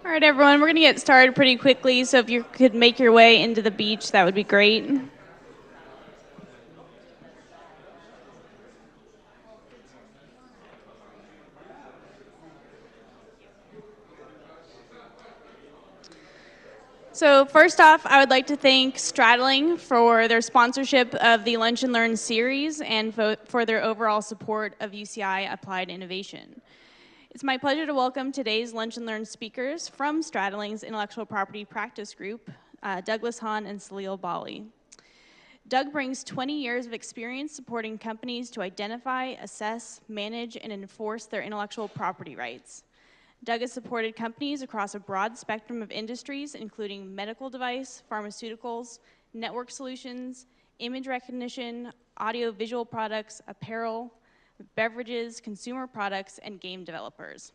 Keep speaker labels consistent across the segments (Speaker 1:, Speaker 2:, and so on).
Speaker 1: All right, everyone, we're going to get started pretty quickly, so if you could make your way into the beach, that would be great. So first off, I would like to thank Straddling for their sponsorship of the Lunch and Learn series and for their overall support of UCI Applied Innovation. It's my pleasure to welcome today's Lunch and Learn speakers from Straddling's Intellectual Property Practice Group, Hahn and Salil Bali. Doug brings 20 years of experience supporting companies to identify, assess, manage, and enforce their intellectual property rights. Doug has supported companies across a broad spectrum of industries, including medical device, pharmaceuticals, network solutions, image recognition, audio-visual products, apparel, beverages, consumer products, and game developers.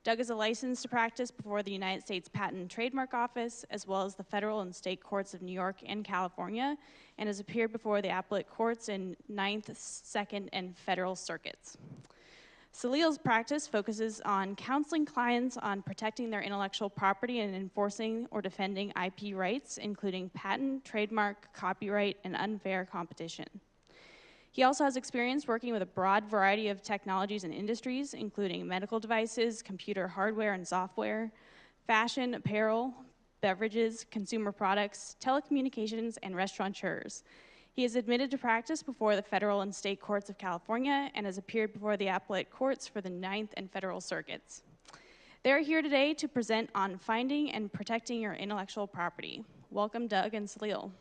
Speaker 1: Doug is a licensed to practice before the United States Patent and Trademark Office, as well as the federal and state courts of New York and California, and has appeared before the appellate courts in 9th, 2nd, and federal circuits. Salil's practice focuses on counseling clients on protecting their intellectual property and enforcing or defending IP rights, including patent, trademark, copyright, and unfair competition. He also has experience working with a broad variety of technologies and industries, including medical devices, computer hardware and software, fashion, apparel, beverages, consumer products, telecommunications, and restaurateurs. He is admitted to practice before the federal and state courts of California and has appeared before the appellate courts for the 9th and federal circuits. They are here today to present on finding and protecting your intellectual property. Welcome, Doug and Salil.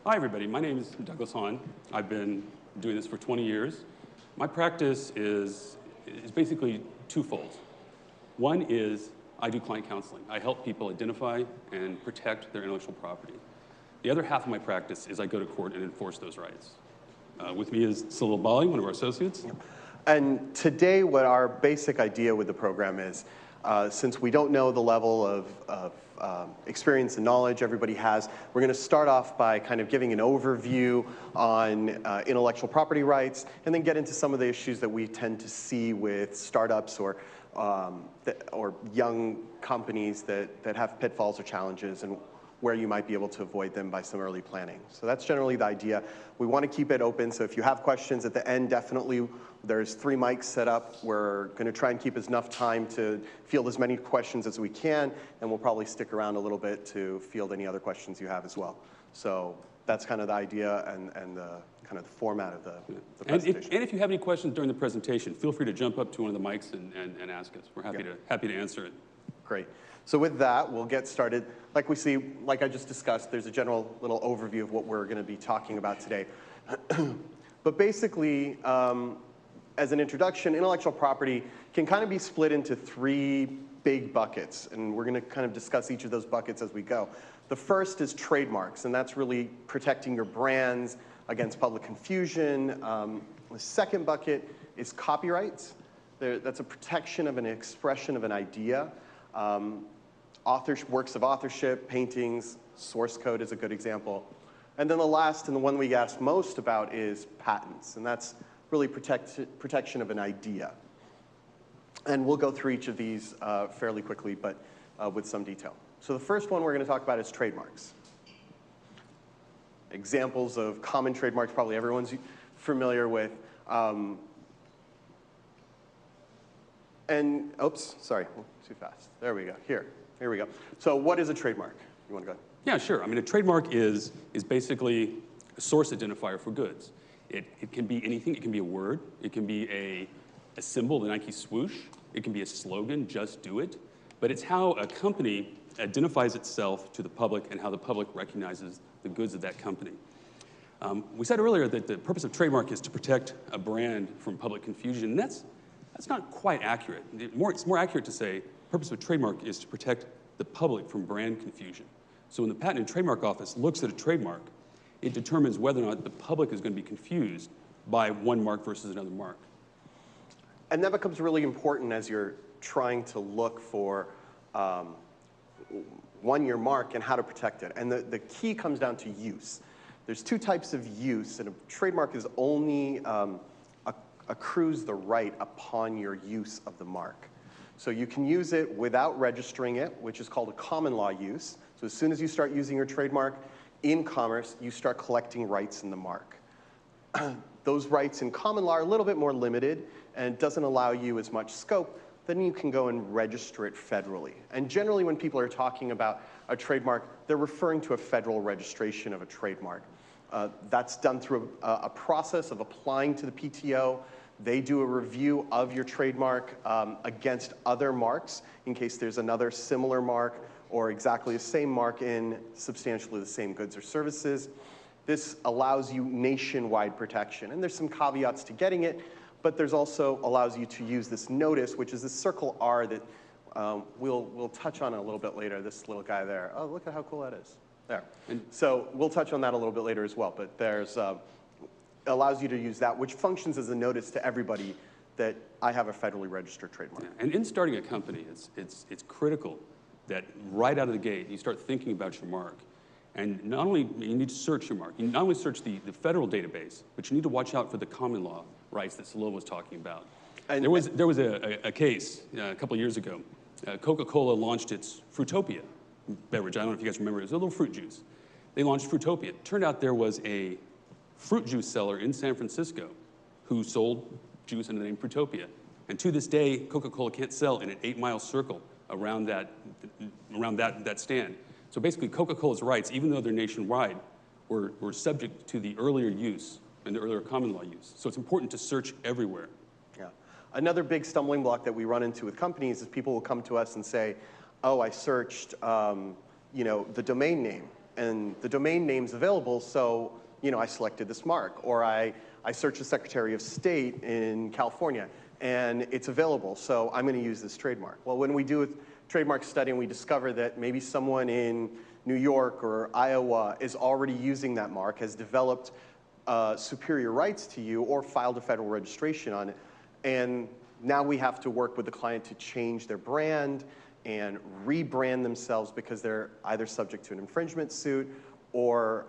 Speaker 2: Hi, everybody. My name is Douglas Hahn. I've been doing this for 20 years. My practice is basically twofold. One is I do client counseling. I help people identify and protect their intellectual property. The other half of my practice is I go to court and enforce those rights. With me is Salil Bali, one of our associates.
Speaker 3: And today, what our basic idea with the program is, since we don't know the level of experience and knowledge everybody has, we're going to start off by kind of giving an overview on intellectual property rights, and then get into some of the issues that we tend to see with startups or young companies that have pitfalls or challenges, and where you might be able to avoid them by some early planning. So that's generally the idea. We want to keep it open, so if you have questions at the end, definitely there's 3 mics set up. We're going to try and keep enough time to field as many questions as we can, and we'll probably stick around a little bit to field any other questions you have as well. So that's kind of the idea and the kind of the format of the presentation.
Speaker 2: And if you have any questions during the presentation, feel free to jump up to one of the mics and ask us. We're happy to answer it.
Speaker 3: Great. So with that, we'll get started. Like I just discussed, there's a general little overview of what we're going to be talking about today. But basically, as an introduction, intellectual property can kind of be split into 3 big buckets, and we're going to kind of discuss each of those buckets as we go. The first is trademarks, and that's really protecting your brands against public confusion. The second bucket is copyrights. That's a protection of an expression of an idea. Works of authorship, paintings, source code is a good example. And then the last, and the one we get asked most about, is patents, and that's really protection of an idea. And we'll go through each of these fairly quickly, but with some detail. So the first one we're going to talk about is trademarks. Examples of common trademarks probably everyone's familiar with. And, oops, sorry, too fast. There we go. Here we go. So what is a trademark? You want to go?
Speaker 2: Yeah, sure. I mean, a trademark is basically a source identifier for goods. It can be anything. It can be a word. It can be a symbol, the Nike swoosh. It can be a slogan, just do it. But it's how a company identifies itself to the public and how the public recognizes the goods of that company. We said earlier that the purpose of trademark is to protect a brand from public confusion, and that's not quite accurate. It's more accurate to say the purpose of a trademark is to protect the public from brand confusion. So when the Patent and Trademark Office looks at a trademark, it determines whether or not the public is going to be confused by one mark versus another mark.
Speaker 3: And that becomes really important as you're trying to look for your mark and how to protect it. And the key comes down to use. There's 2 types of use, and a trademark is only a accrues the right upon your use of the mark. So you can use it without registering it, which is called a common law use. So as soon as you start using your trademark in commerce, you start collecting rights in the mark. Those rights in common law are a little bit more limited and doesn't allow you as much scope. Then you can go and register it federally. And generally when people are talking about a trademark, they're referring to a federal registration of a trademark. That's done through a process of applying to the PTO. They do a review of your trademark against other marks in case there's another similar mark or exactly the same mark in substantially the same goods or services. This allows you nationwide protection. And there's some caveats to getting it, but there's also allows you to use this notice, which is this circle R that we'll touch on a little bit later, this little guy there. Oh, look at how cool that is. There. And so we'll touch on that a little bit later as well, but there's allows you to use that, which functions as a notice to everybody that I have a federally registered trademark.
Speaker 2: Yeah. And in starting a company, it's critical that right out of the gate, you start thinking about your mark. And not only you need to search your mark, you not only search the federal database, but you need to watch out for the common law rights that Salil was talking about. And there was a case a couple of years ago. Coca-Cola launched its Fruitopia beverage. I don't know if you guys remember, it was a little fruit juice. They launched Fruitopia. It turned out there was a fruit juice seller in San Francisco who sold juice under the name Fruitopia. And to this day, Coca-Cola can't sell in an 8-mile circle around that stand. So basically, Coca-Cola's rights, even though they're nationwide, were subject to the earlier use and the earlier common law use. So it's important to search everywhere.
Speaker 3: Yeah. Another big stumbling block that we run into with companies is people will come to us and say, oh, I searched the domain name, and the domain name's available, so I selected this mark. Or I searched the Secretary of State in California, and it's available, so I'm going to use this trademark. Well, when we do a trademark study and we discover that maybe someone in New York or Iowa is already using that mark, has developed superior rights to you, or filed a federal registration on it, and now we have to work with the client to change their brand and rebrand themselves because they're either subject to an infringement suit or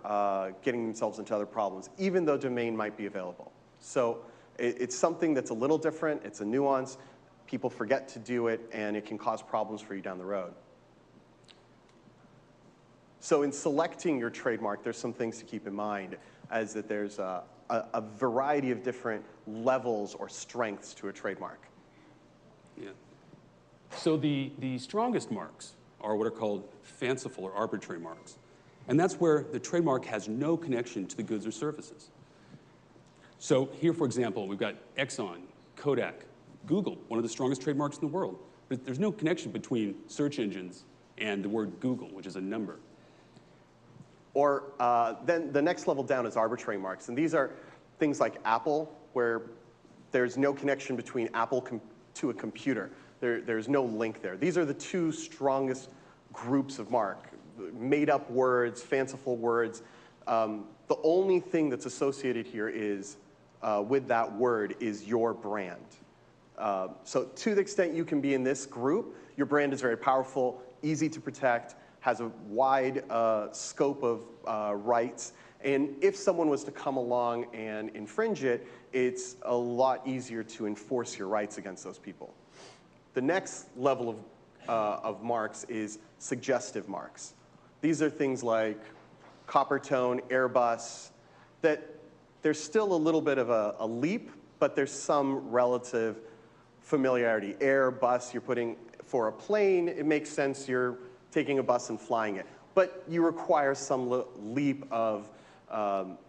Speaker 3: getting themselves into other problems, even though domain might be available. So it's something that's a little different, it's a nuance, people forget to do it, and it can cause problems for you down the road. So in selecting your trademark, there's some things to keep in mind, as that there's a variety of different levels or strengths to a trademark.
Speaker 2: Yeah. So the strongest marks are what are called fanciful or arbitrary marks. And that's where the trademark has no connection to the goods or services. So here, for example, we've got Exxon, Kodak, Google, one of the strongest trademarks in the world. But there's no connection between search engines and the word Google, which is a number.
Speaker 3: Or then the next level down is arbitrary marks. And these are things like Apple, where there's no connection between Apple to a computer. There's no link there. These are the two strongest groups of mark. Made up words, fanciful words. The only thing that's associated here is, with that word, is your brand. So to the extent you can be in this group, your brand is very powerful, easy to protect, has a wide scope of rights. And if someone was to come along and infringe it, it's a lot easier to enforce your rights against those people. The next level of marks is suggestive marks. These are things like Coppertone, Airbus, that there's still a little bit of a leap, but there's some relative familiarity. Airbus, you're putting for a plane, it makes sense you're taking a bus and flying it. But you require some leap of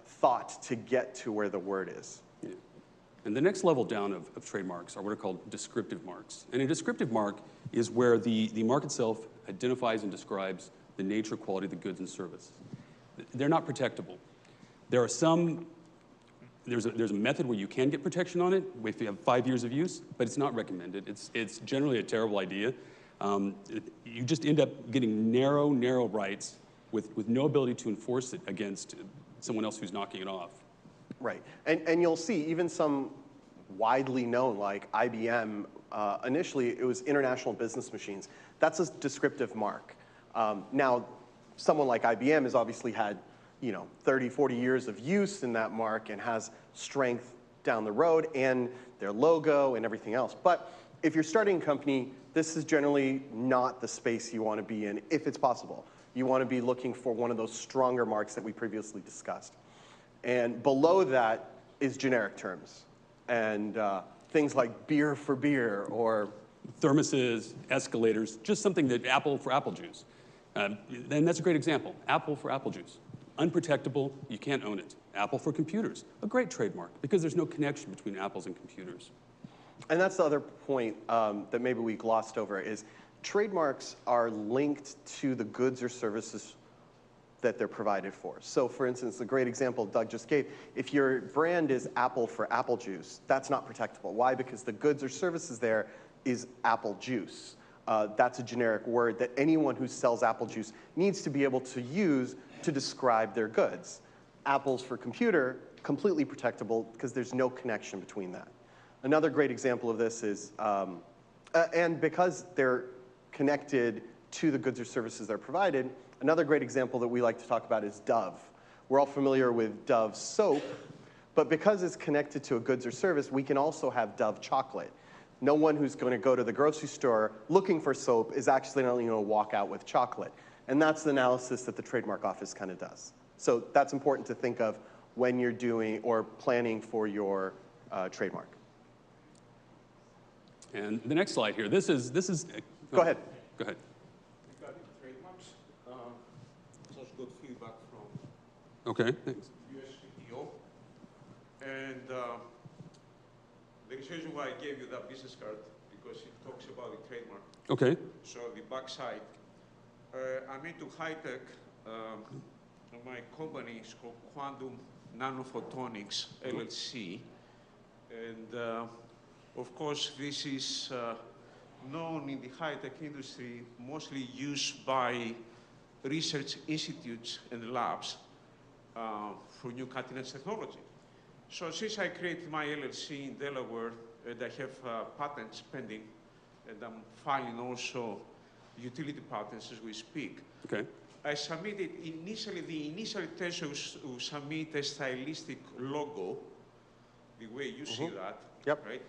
Speaker 3: thought to get to where the word is.
Speaker 2: Yeah. And the next level down of trademarks are what are called descriptive marks. And a descriptive mark is where the mark itself identifies and describes the nature, quality of the goods and service. They're not protectable. There's a method where you can get protection on it if you have 5 years of use, but it's not recommended. It's generally a terrible idea. You just end up getting narrow rights with no ability to enforce it against someone else who's knocking it off.
Speaker 3: Right, and you'll see even some widely known, like IBM, initially it was International Business Machines. That's a descriptive mark. Now, someone like IBM has obviously had 30, 40 years of use in that mark and has strength down the road, and their logo and everything else. But if you're starting a company, this is generally not the space you want to be in, if it's possible. You want to be looking for one of those stronger marks that we previously discussed. And below that is generic terms. And things like beer for beer or
Speaker 2: thermoses, escalators, just something that apple for apple juice. And that's a great example. Apple for apple juice. Unprotectable, you can't own it. Apple for computers, a great trademark because there's no connection between apples and computers.
Speaker 3: And that's the other point that maybe we glossed over is trademarks are linked to the goods or services that they're provided for. So for instance, the great example Doug just gave, if your brand is Apple for apple juice, that's not protectable. Why? Because the goods or services there is apple juice. That's a generic word that anyone who sells apple juice needs to be able to use to describe their goods. Apples for computer, completely protectable because there's no connection between that. Another great example of this is, and because they're connected to the goods or services they're provided, another great example that we like to talk about is Dove. We're all familiar with Dove soap, but because it's connected to a goods or service, we can also have Dove chocolate. No one who's going to go to the grocery store looking for soap is actually not going to walk out with chocolate. And that's the analysis that the trademark office kind of does. So that's important to think of when you're doing or planning for your trademark.
Speaker 2: And the next slide here, this is.
Speaker 3: Go ahead.
Speaker 2: Go ahead.
Speaker 4: Regarding trademarks, such good feedback from
Speaker 2: Okay, thanks.
Speaker 4: USPTO. And the reason why I gave you that business card, because it talks about the trademark.
Speaker 2: Okay.
Speaker 4: So the backside. I'm into high tech. My company is called Quantum Nanophotonics LLC. And of course, this is known in the high-tech industry, mostly used by research institutes and labs for new cutting-edge technology. So since I created my LLC in Delaware, and I have patents pending, and I'm filing also utility patents as we speak.
Speaker 2: Okay.
Speaker 4: I submitted initially, the initial intention was to submit a stylistic logo, the way you see that,
Speaker 3: Yep.
Speaker 4: right?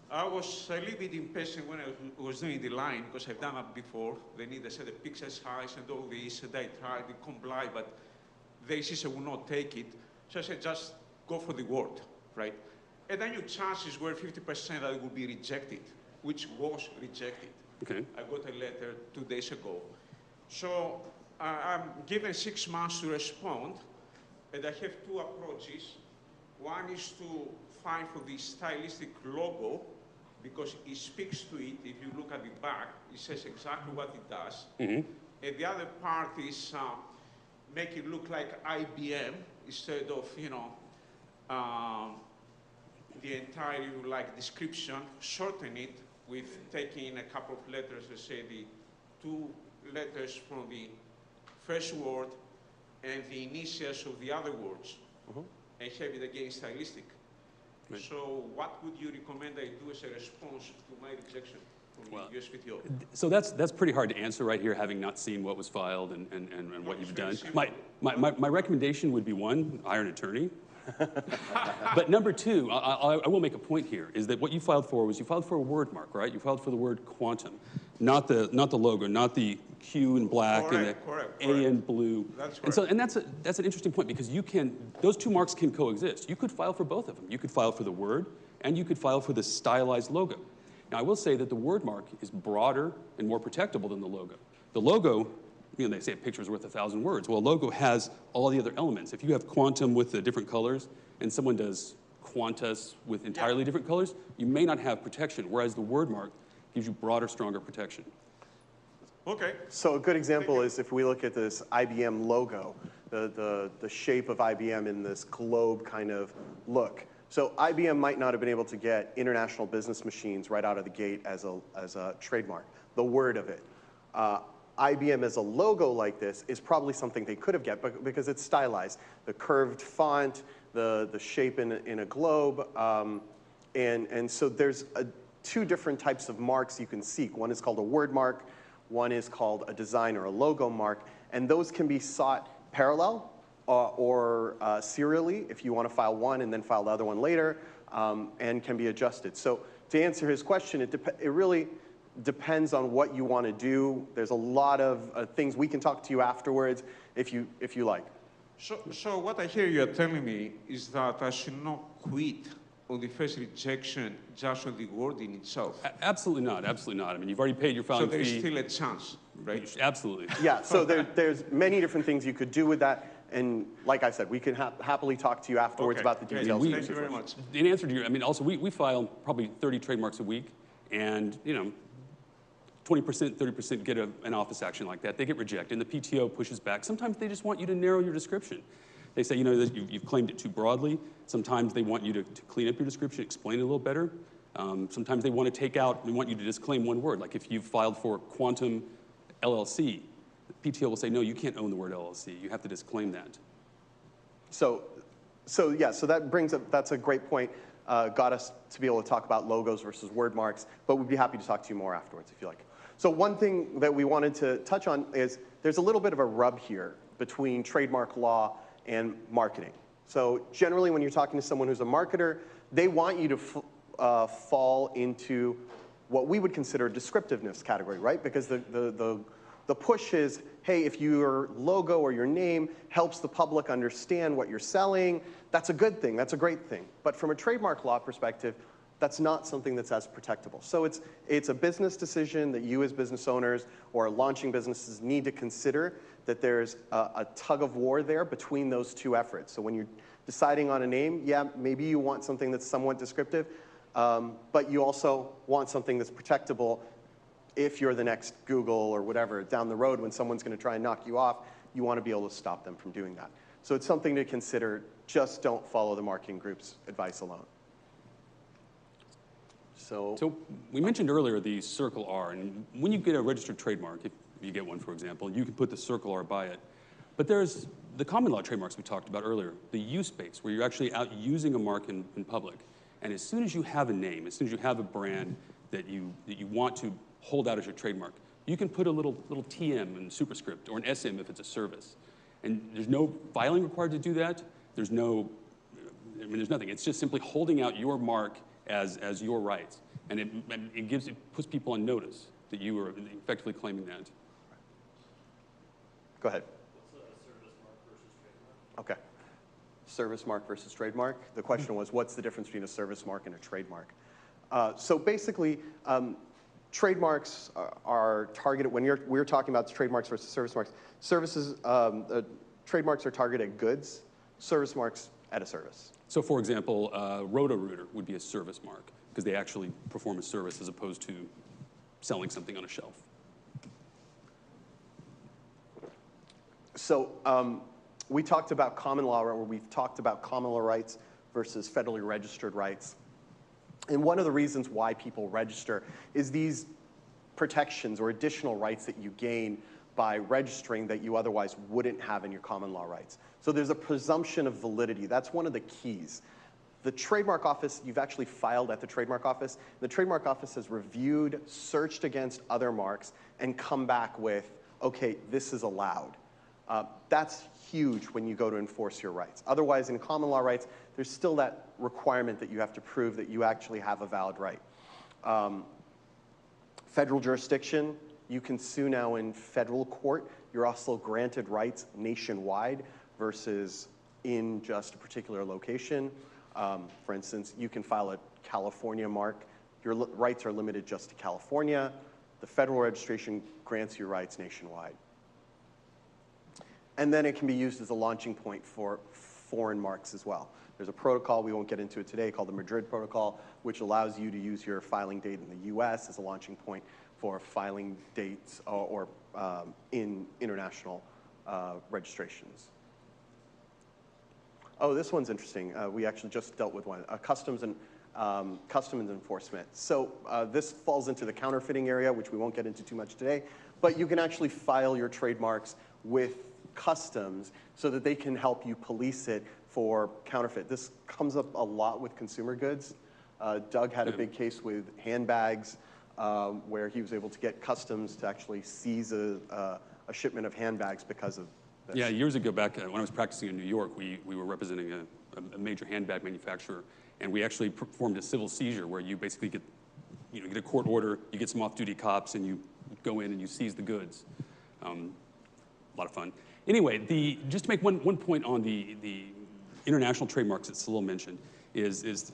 Speaker 4: I was a little bit impatient when I was doing the line because I've done that before. They need a certain pixel size and all this, and I tried to comply, but they said I would not take it. So I said, just go for the word, right? And I knew chances were 50% that it would be rejected, which was rejected.
Speaker 2: Okay.
Speaker 4: I got a letter 2 days ago. So I'm given 6 months to respond, and I have 2 approaches. One is to find for the stylistic logo, because it speaks to it. If you look at the back, it says exactly what it does. Mm-hmm. And the other part is make it look like IBM instead of, the entire description, shorten it with taking a couple of letters, let's say the 2 letters from the first word and the initials of the other words, and have it again stylistic. Right. So what would you recommend I do as a response to my rejection from the USPTO?
Speaker 2: So that's pretty hard to answer right here, having not seen what was filed and what you've done. My recommendation would be 1, hire an attorney. But number 2, I will make a point here, is that what you filed for was you filed for a word mark, right? You filed for the word quantum, not the logo, not the Q in black and the A in blue. That's correct. And that's an interesting point because those 2 marks can coexist. You could file for both of them. You could file for the word and you could file for the stylized logo. Now I will say that the word mark is broader and more protectable than the logo. The logo, they say a picture is worth 1,000 words. Well, a logo has all the other elements. If you have quantum with the different colors and someone does quantus with entirely different colors, you may not have protection, whereas the word mark gives you broader, stronger protection.
Speaker 4: Okay.
Speaker 3: So a good example is if we look at this IBM logo, the shape of IBM in this globe kind of look. So IBM might not have been able to get International Business Machines right out of the gate as a trademark, the word of it. IBM as a logo like this is probably something they could have get because it's stylized. The curved font, the shape in a globe, and so there's 2 different types of marks you can seek. One is called a word mark, one is called a design or a logo mark, and those can be sought parallel or serially if you want to file one and then file the other one later, and can be adjusted. So to answer his question, it really depends on what you want to do. There's a lot of things. We can talk to you afterwards if you like.
Speaker 4: So what I hear you are telling me is that I should not quit on the first rejection just on the wording itself.
Speaker 2: Absolutely not. Absolutely not. I mean, you've already paid your filing
Speaker 4: So there is
Speaker 2: fee.
Speaker 4: still a chance, right?
Speaker 2: Absolutely.
Speaker 3: Yeah, so there's many different things you could do with that. And like I said, we can happily talk to you afterwards about the details.
Speaker 4: Thank you very much.
Speaker 2: In answer to your, I mean, also we file probably 30 trademarks a week, and 20%, 30% get an office action like that. They get rejected, and the PTO pushes back. Sometimes they just want you to narrow your description. They say, that you've claimed it too broadly. Sometimes they want you to clean up your description, explain it a little better. Sometimes they want you to just claim one word. Like if you've filed for Quantum LLC, the PTO will say, no, you can't own the word LLC. You have to disclaim that.
Speaker 3: So that brings up, that's a great point. Got us to be able to talk about logos versus word marks, but we'd be happy to talk to you more afterwards if you like. So one thing that we wanted to touch on is there's a little bit of a rub here between trademark law and marketing. So generally when you're talking to someone who's a marketer, they want you to fall into what we would consider a descriptiveness category, right? Because the push is, hey, if your logo or your name helps the public understand what you're selling, that's a good thing, that's a great thing. But from a trademark law perspective, that's not something that's as protectable. So it's a business decision that you as business owners or launching businesses need to consider, that there's a tug of war there between those two efforts. So when you're deciding on a name, yeah, maybe you want something that's somewhat descriptive, but you also want something that's protectable. If you're the next Google or whatever down the road when someone's going to try and knock you off, you want to be able to stop them from doing that. So it's something to consider. Just don't follow the marketing group's advice alone. So
Speaker 2: we mentioned earlier the circle R, and when you get a registered trademark, if you get one, for example, you can put the circle R by it. But there's the common law trademarks we talked about earlier, the use space, where you're actually out using a mark in public. And as soon as you have a name, as soon as you have a brand that you want to hold out as your trademark, you can put a little TM and superscript, or an SM if it's a service. And there's no filing required to do that. There's there's nothing. It's just simply holding out your mark as your rights. And it puts people on notice that you are effectively claiming that.
Speaker 3: Go ahead. What's a service mark versus trademark? Okay. Service mark versus trademark. The question was, what's the difference between a service mark and a trademark? So basically, trademarks are targeted, when we're talking about trademarks versus service marks, trademarks are targeted at goods, service marks at a service.
Speaker 2: So for example, Roto-Rooter would be a service mark because they actually perform a service as opposed to selling something on a shelf. So we talked about common law, or we've talked about common law rights versus federally registered rights. And one of the reasons why people register is these protections or additional rights that you gain by registering that you otherwise wouldn't have in your common law rights. So there's a presumption of validity. That's one of the keys. The trademark office, you've actually filed at the trademark office. The trademark office has reviewed, searched against other marks, and come back with, okay, this is allowed. That's huge when you go to enforce your rights. Otherwise, in common law rights, there's still that requirement that you have to prove that you actually have a valid right. Federal jurisdiction, you can sue now in federal court. You're also granted rights nationwide versus in just a particular location. For instance, you can file a California mark. Your rights are limited just to California. The federal registration grants you rights nationwide. And then it can be used as a launching point for foreign marks as well. There's a protocol, we won't get into it today, called the Madrid Protocol, which allows you to use your filing date in the US as a launching point for filing dates or in international registrations. Oh, this one's interesting. We actually just dealt with one, customs enforcement. So this falls into the counterfeiting area, which we won't get into too much today, but you can actually file your trademarks with customs so that they can help you police it for counterfeit. This comes up a lot with consumer goods. Doug had a big case with handbags where he was able to get customs to actually seize a shipment of handbags because of
Speaker 3: this.
Speaker 2: Yeah, years ago back when I was practicing in New York, we were representing a major handbag manufacturer, and we actually performed a civil seizure where you basically get a court order, you get some off-duty cops, and you go in and you seize the goods. A lot of fun. Anyway, just to make one point on the international trademarks that Salil mentioned, is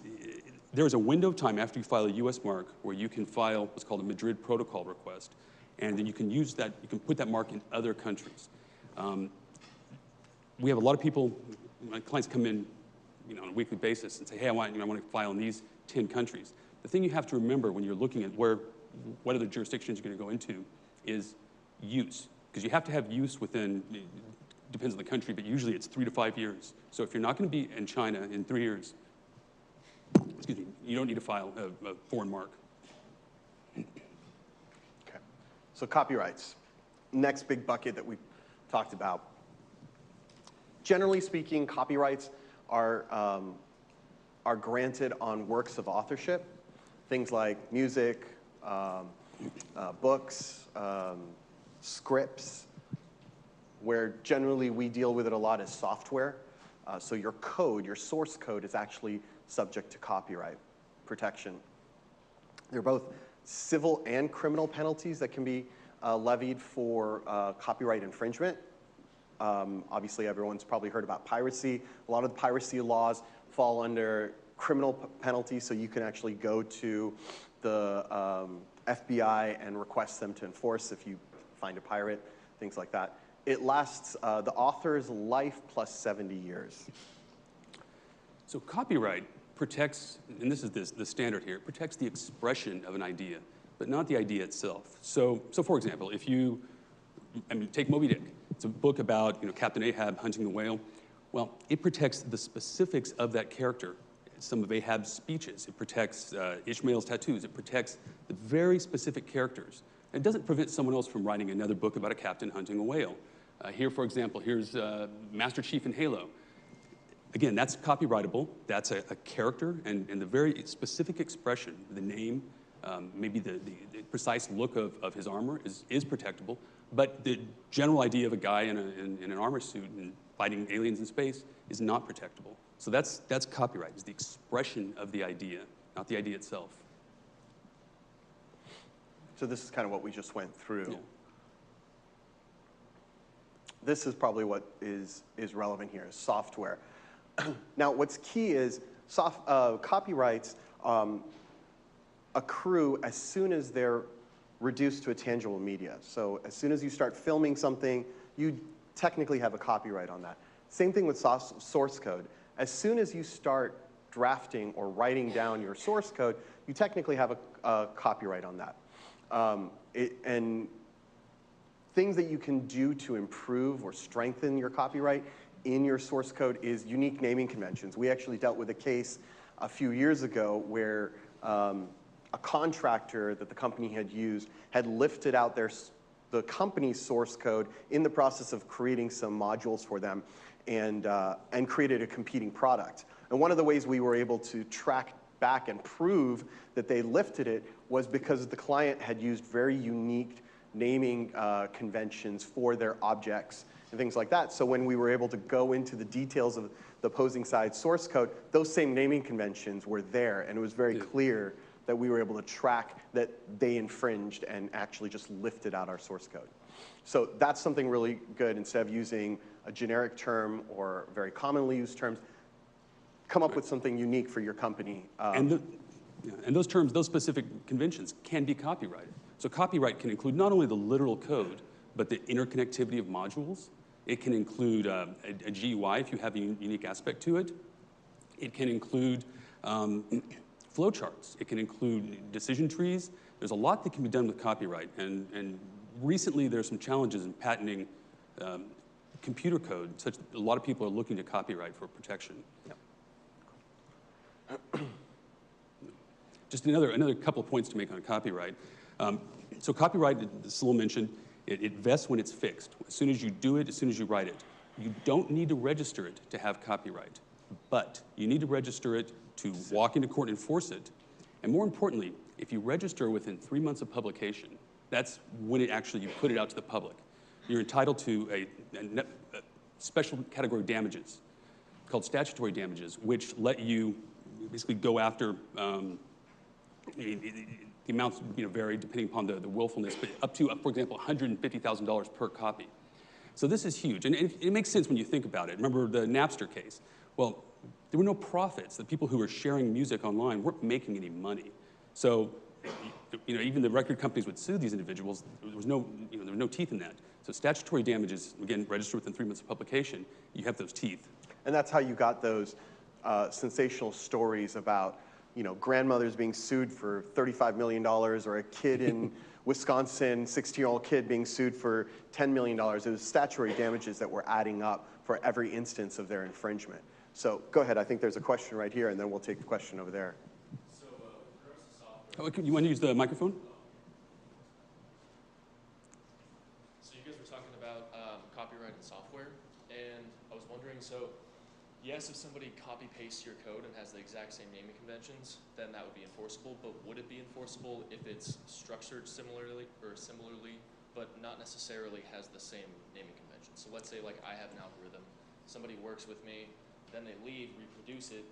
Speaker 2: there is a window of time after you file a U.S. mark where you can file what's called a Madrid Protocol request, and then you can use that, you can put that mark in other countries. We have a lot of people, my clients come in on a weekly basis and say, hey, I want to file in these 10 countries. The thing you have to remember when you're looking at what other jurisdictions you're going to go into is use. Because you have to have use within, depends on the country, but usually it's 3 to 5 years. So if you're not going to be in China in 3 years, excuse me, you don't need to file a foreign mark.
Speaker 3: Okay. So copyrights, next big bucket that we talked about. Generally speaking, copyrights are granted on works of authorship, things like music, books, scripts, where generally we deal with it a lot as software. So your code, your source code, is actually subject to copyright protection. There are both civil and criminal penalties that can be levied for copyright infringement. Obviously, everyone's probably heard about piracy. A lot of the piracy laws fall under criminal penalties, so you can actually go to the FBI and request them to enforce if you find a pirate, things like that. It lasts the author's life plus 70 years.
Speaker 2: So copyright protects, and this is the standard here, it protects the expression of an idea, but not the idea itself. So for example, if you, take Moby Dick. It's a book about Captain Ahab hunting the whale. Well, it protects the specifics of that character. Some of Ahab's speeches. It protects Ishmael's tattoos. It protects the very specific characters. It doesn't prevent someone else from writing another book about a captain hunting a whale. Here, for example, here's Master Chief in Halo. Again, that's copyrightable. That's a character, and the very specific expression, the name, maybe the precise look of his armor is protectable. But the general idea of a guy in an armor suit and fighting aliens in space is not protectable. So that's copyright, is the expression of the idea, not the idea itself.
Speaker 3: So this is kind of what we just went through.
Speaker 2: Yeah.
Speaker 3: This is probably what is relevant here, is software. Now, what's key is copyrights accrue as soon as they're reduced to a tangible media. So as soon as you start filming something, you technically have a copyright on that. Same thing with source code. As soon as you start drafting or writing down your source code, you technically have a copyright on that. And things that you can do to improve or strengthen your copyright in your source code is unique naming conventions. We actually dealt with a case a few years ago where a contractor that the company had used had lifted out the company's source code in the process of creating some modules for them and created a competing product. And one of the ways we were able to track back and prove that they lifted it was because the client had used very unique naming conventions for their objects and things like that. So when we were able to go into the details of the opposing side's source code, those same naming conventions were there, and it was very clear that we were able to track that they infringed and actually just lifted out our source code. So that's something really good. Instead of using a generic term or very commonly used terms, come up with something unique for your company.
Speaker 2: And those terms, those specific conventions can be copyrighted. So copyright can include not only the literal code, but the interconnectivity of modules. It can include a GUI if you have a unique aspect to it. It can include flowcharts. It can include decision trees. There's a lot that can be done with copyright. And recently, there's some challenges in patenting computer code, such that a lot of people are looking to copyright for protection. Yep. Just another couple of points to make on copyright. So copyright, as Salil mentioned, it vests when it's fixed. As soon as you do it, as soon as you write it. You don't need to register it to have copyright, but you need to register it to walk into court and enforce it. And more importantly, if you register within 3 months of publication, that's when you put it out to the public. You're entitled to special category damages called statutory damages, which let you basically go after the amounts vary depending upon the willfulness, but up to, for example, $150,000 per copy. So this is huge, and it makes sense when you think about it. Remember the Napster case? Well, there were no profits. The people who were sharing music online weren't making any money. So, even the record companies would sue these individuals. There was no teeth in that. So statutory damages, again, registered within 3 months of publication, you have those teeth.
Speaker 3: And that's how you got those sensational stories about, grandmothers being sued for $35 million, or a kid in Wisconsin, 16-year-old kid being sued for $10 million. It was statutory damages that were adding up for every instance of their infringement. So go ahead, I think there's a question right here, and then we'll take the question over there.
Speaker 5: So with regards to software...
Speaker 2: You want to use the microphone?
Speaker 5: So you guys were talking about copyright and software, and I was wondering, so yes, if somebody copy-pastes your code and has the exact same naming conventions, then that would be enforceable, but would it be enforceable if it's structured similarly, but not necessarily has the same naming conventions? So let's say like I have an algorithm, somebody works with me, then they leave, reproduce it,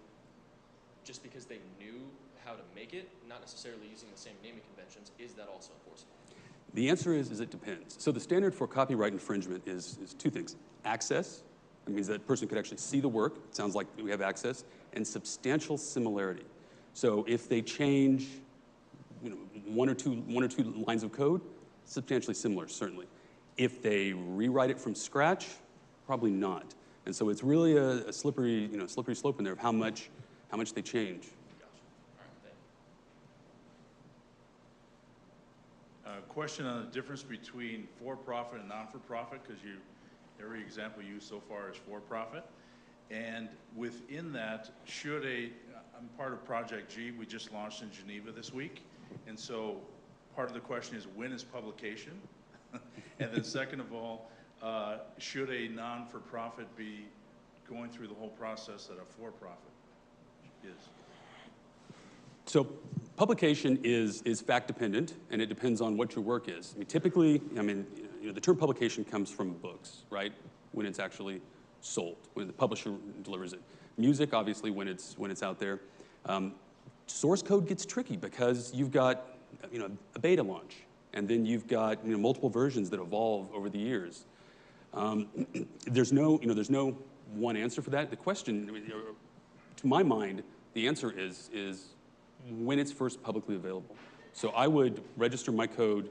Speaker 5: just because they knew how to make it, not necessarily using the same naming conventions, is that also enforceable?
Speaker 2: The answer is it depends. So the standard for copyright infringement is two things. Access, that means that person could actually see the work, it sounds like we have access, and substantial similarity. So if they change one or two lines of code, substantially similar, certainly. If they rewrite it from scratch, probably not. And so it's really a slippery slope in there of how much they change.
Speaker 5: Gotcha. All right, thank you.
Speaker 6: Question on the difference between for-profit and non-for-profit, because every example used so far is for-profit. And within that, I'm part of Project G, we just launched in Geneva this week. And so part of the question is, when is publication? And then second of all, should a non-for-profit be going through the whole process that a for-profit is?
Speaker 2: So publication is fact dependent, and it depends on what your work is. Typically, the term publication comes from books, right? When it's actually sold, when the publisher delivers it. Music, obviously, when it's out there. Source code gets tricky because you've got a beta launch, and then you've got multiple versions that evolve over the years. There's no one answer for that. The question, to my mind, the answer is when it's first publicly available. So I would register my code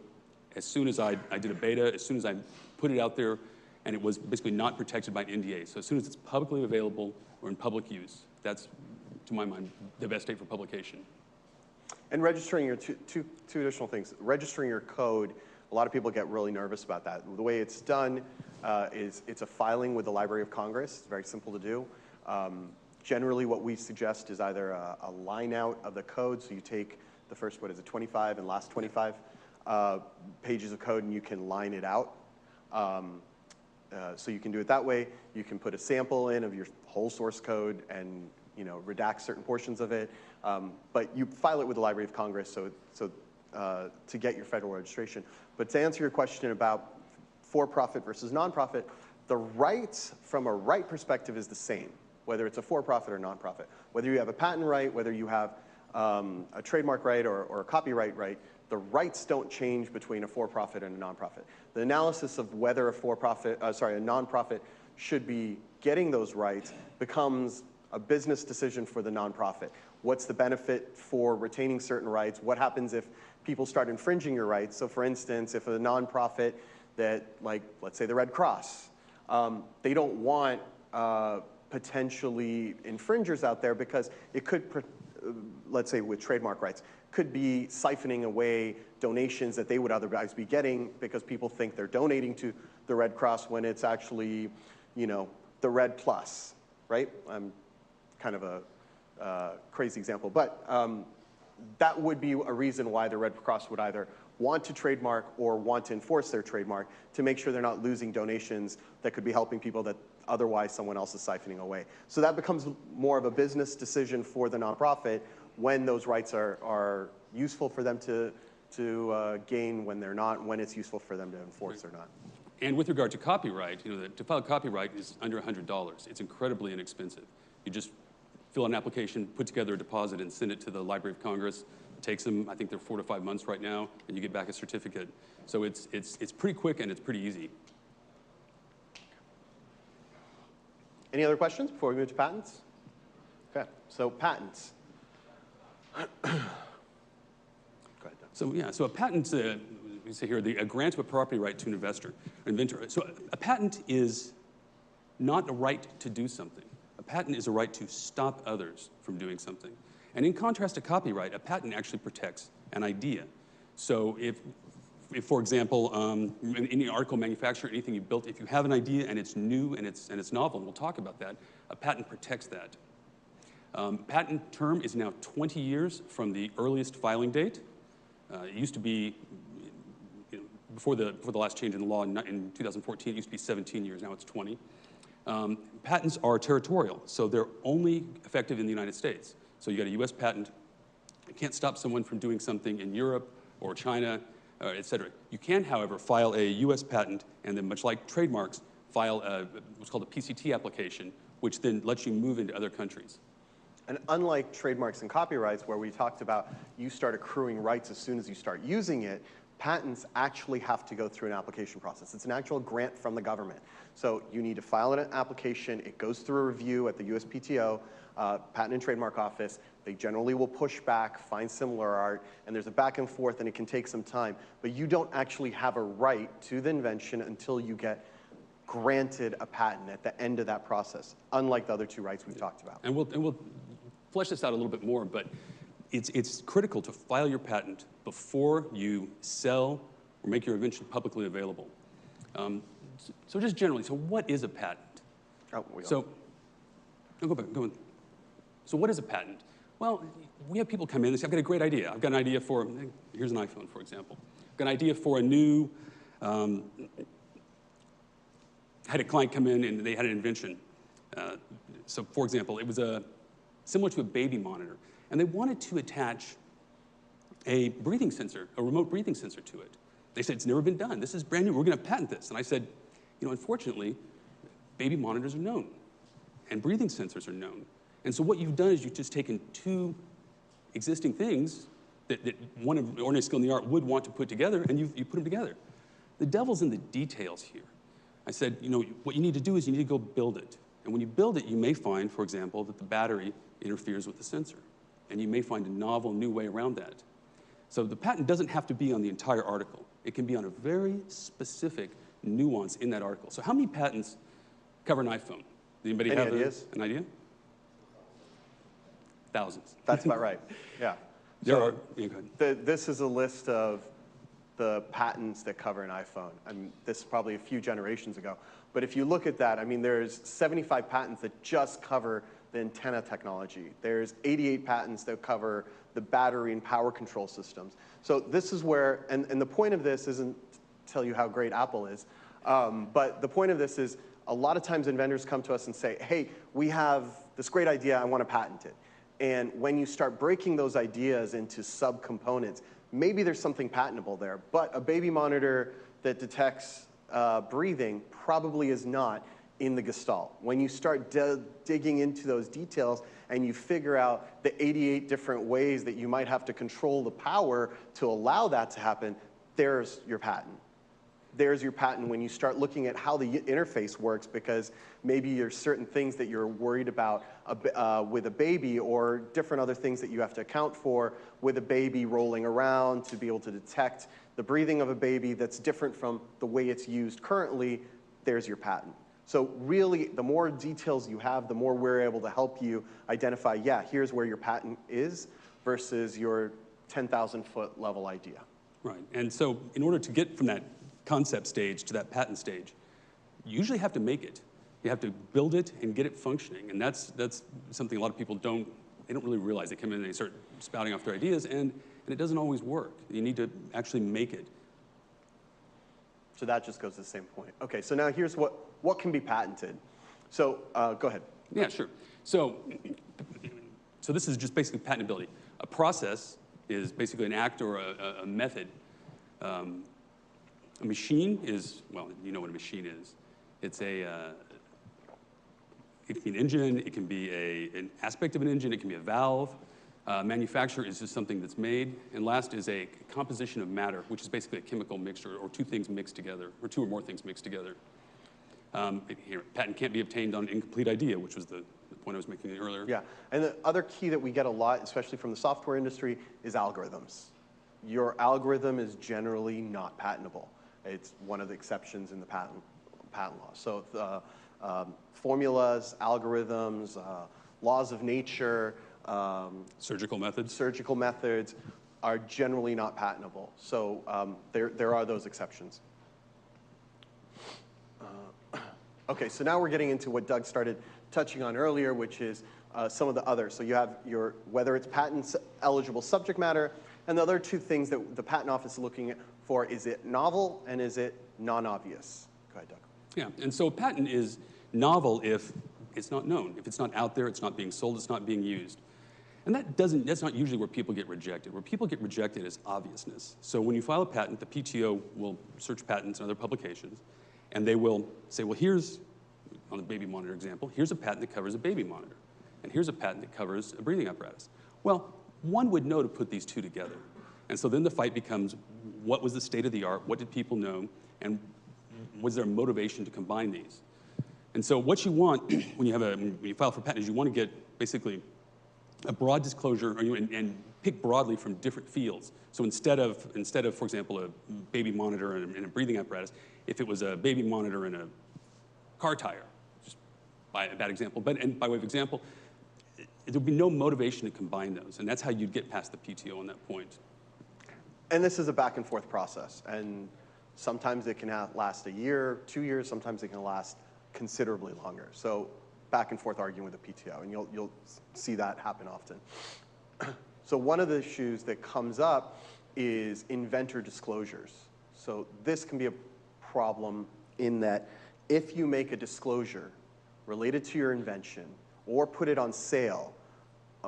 Speaker 2: as soon as I did a beta, as soon as I put it out there, and it was basically not protected by an NDA. So as soon as it's publicly available or in public use, that's, to my mind, the best date for publication.
Speaker 3: And registering your two additional things. Registering your code, a lot of people get really nervous about that. The way it's done is it's a filing with the Library of Congress. It's very simple to do. Generally, what we suggest is either a line out of the code, so you take the first, 25 and last 25 pages of code, and you can line it out. So you can do it that way. You can put a sample in of your whole source code and redact certain portions of it. But you file it with the Library of Congress to get your federal registration. But to answer your question about for-profit versus non-profit, the rights from a right perspective is the same, whether it's a for-profit or non-profit. Whether you have a patent right, whether you have a trademark right or a copyright right, the rights don't change between a for-profit and a non-profit. The analysis of whether a non-profit should be getting those rights becomes a business decision for the non-profit. What's the benefit for retaining certain rights? What happens if people start infringing your rights? So for instance, if a non-profit that, let's say the Red Cross, they don't want potentially infringers out there because it could, let's say with trademark rights, could be siphoning away donations that they would otherwise be getting because people think they're donating to the Red Cross when it's actually, the Red Plus, right? I'm kind of a crazy example, but that would be a reason why the Red Cross would either want to trademark or want to enforce their trademark to make sure they're not losing donations that could be helping people that otherwise someone else is siphoning away. So that becomes more of a business decision for the nonprofit when those rights are useful for them to gain, when they're not, when it's useful for them to enforce or not.
Speaker 2: And with regard to copyright, to file copyright is under $100. It's incredibly inexpensive. You just fill out an application, put together a deposit, and send it to the Library of Congress. It takes them, I think they're 4 to 5 months right now, and you get back a certificate. So it's pretty quick and it's pretty easy.
Speaker 3: Any other questions before we move to patents? Okay, so patents. Go ahead, Doug.
Speaker 2: So yeah, so a patent, we say here, a grant of a property right to an investor, inventor. So a patent is not a right to do something. A patent is a right to stop others from doing something. And in contrast to copyright, a patent actually protects an idea. So if for example, in any article manufacturer, anything you built, if you have an idea and it's new and it's novel, and we'll talk about that, a patent protects that. Patent term is now 20 years from the earliest filing date. It used to be, before the last change in the law in 2014, it used to be 17 years, now it's 20. Patents are territorial, so they're only effective in the United States. So you got a US patent, you can't stop someone from doing something in Europe or China, et cetera. You can, however, file a US patent and then, much like trademarks, file what's called a PCT application, which then lets you move into other countries.
Speaker 3: And unlike trademarks and copyrights, where we talked about you start accruing rights as soon as you start using it, patents actually have to go through an application process. It's an actual grant from the government. So you need to file an application. It goes through a review at the USPTO, Patent and Trademark Office. They generally will push back, find similar art, and there's a back and forth, and it can take some time. But you don't actually have a right to the invention until you get granted a patent at the end of that process, unlike the other two rights we've talked about.
Speaker 2: And we'll flesh this out a little bit more, but it's critical to file your patent before you sell or make your invention publicly available. So just generally, so what is a patent? So what is a patent? Well, we have people come in and say, I've got a great idea. I've got an idea for, here's an iPhone, for example. I've got an idea for a new, I had a client come in and they had an invention. So for example, it was similar to a baby monitor. And they wanted to attach a breathing sensor, a remote breathing sensor to it. They said, it's never been done. This is brand new. We're going to patent this. And I said, unfortunately, baby monitors are known, and breathing sensors are known. And so what you've done is you've just taken two existing things that one of ordinary skill in the art would want to put together, and you put them together. The devil's in the details here. I said, what you need to do is you need to go build it. And when you build it, you may find, for example, that the battery interferes with the sensor. And you may find a novel, new way around that. So the patent doesn't have to be on the entire article. It can be on a very specific nuance in that article. So how many patents cover an iPhone? Anybody have an idea? Thousands.
Speaker 3: That's about right, yeah.
Speaker 2: There are,
Speaker 3: go ahead. This is a list of the patents that cover an iPhone. This is probably a few generations ago. But if you look at that, there's 75 patents that just cover the antenna technology. There's 88 patents that cover the battery and power control systems. So this is where, and the point of this isn't to tell you how great Apple is, but the point of this is a lot of times inventors come to us and say, hey, we have this great idea, I want to patent it. And when you start breaking those ideas into subcomponents, maybe there's something patentable there, but a baby monitor that detects breathing probably is not in the gestalt. When you start digging into those details and you figure out the 88 different ways that you might have to control the power to allow that to happen, there's your patent. There's your patent when you start looking at how the interface works, because maybe there's certain things that you're worried about with a baby, or different other things that you have to account for with a baby rolling around to be able to detect the breathing of a baby that's different from the way it's used currently. There's your patent. So really, the more details you have, the more we're able to help you identify, yeah, here's where your patent is versus your 10,000-foot level idea.
Speaker 2: Right, and so in order to get from that concept stage to that patent stage, you usually have to make it. You have to build it and get it functioning, and that's something a lot of people don't really realize. They come in and they start spouting off their ideas, and it doesn't always work. You need to actually make it.
Speaker 3: So that just goes to the same point. Okay, so now here's what can be patented. So go ahead.
Speaker 2: Yeah, sure. So this is just basically patentability. A process is basically an act or a method A machine is, well, you know what a machine is. It's it can be an engine, it can be an aspect of an engine, it can be a valve. Manufacture is just something that's made. And last is a composition of matter, which is basically a chemical mixture or two things mixed together, or two or more things mixed together. Here, patent can't be obtained on an incomplete idea, which was the point I was making earlier.
Speaker 3: Yeah, and the other key that we get a lot, especially from the software industry, is algorithms. Your algorithm is generally not patentable. It's one of the exceptions in the patent law. So formulas, algorithms, laws of nature,
Speaker 2: surgical methods
Speaker 3: are generally not patentable. So there are those exceptions. Okay, so now we're getting into what Doug started touching on earlier, which is some of the others. So you have whether it's patent eligible subject matter, and the other two things that the Patent Office is looking for, is it novel and is it non-obvious? Go ahead, Doug.
Speaker 2: Yeah, and so a patent is novel if it's not known. If it's not out there, it's not being sold, it's not being used. And that's not usually where people get rejected. Where people get rejected is obviousness. So when you file a patent, the PTO will search patents and other publications, and they will say, well, here's, on the baby monitor example, here's a patent that covers a baby monitor, and here's a patent that covers a breathing apparatus. Well, one would know to put these two together. And so then the fight becomes, what was the state of the art, what did people know, and was there a motivation to combine these? And so what you want when you file for patent is you want to get basically a broad disclosure and pick broadly from different fields. So instead of, for example, a baby monitor and a breathing apparatus, if it was a baby monitor and a car tire, just by a bad example, and by way of example, there would be no motivation to combine those, and that's how you'd get past the PTO on that point.
Speaker 3: And this is a back and forth process, and sometimes it can last a year, 2 years, sometimes it can last considerably longer. So back and forth arguing with the PTO, and you'll see that happen often. So one of the issues that comes up is inventor disclosures. So this can be a problem in that if you make a disclosure related to your invention or put it on sale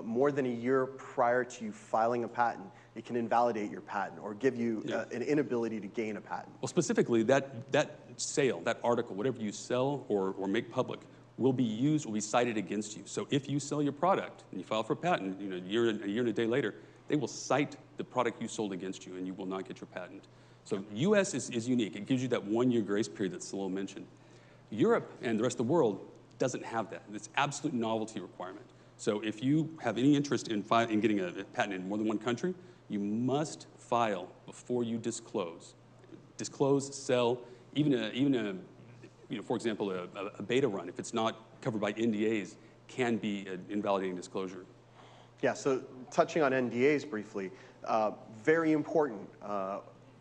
Speaker 3: more than a year prior to you filing a patent, it can invalidate your patent or give you an inability to gain a patent.
Speaker 2: Well, specifically, that sale, that article, whatever you sell or make public, will be cited against you. So if you sell your product and you file for a patent, a year and a day later, they will cite the product you sold against you, and you will not get your patent. So U.S. is unique. It gives you that 1 year grace period that Salil mentioned. Europe and the rest of the world doesn't have that. It's absolute novelty requirement. So if you have any interest in getting a patent in more than one country, you must file before you disclose. Disclose, sell, even for example, a beta run, if it's not covered by NDAs, can be an invalidating disclosure.
Speaker 3: Yeah, so touching on NDAs briefly, very important.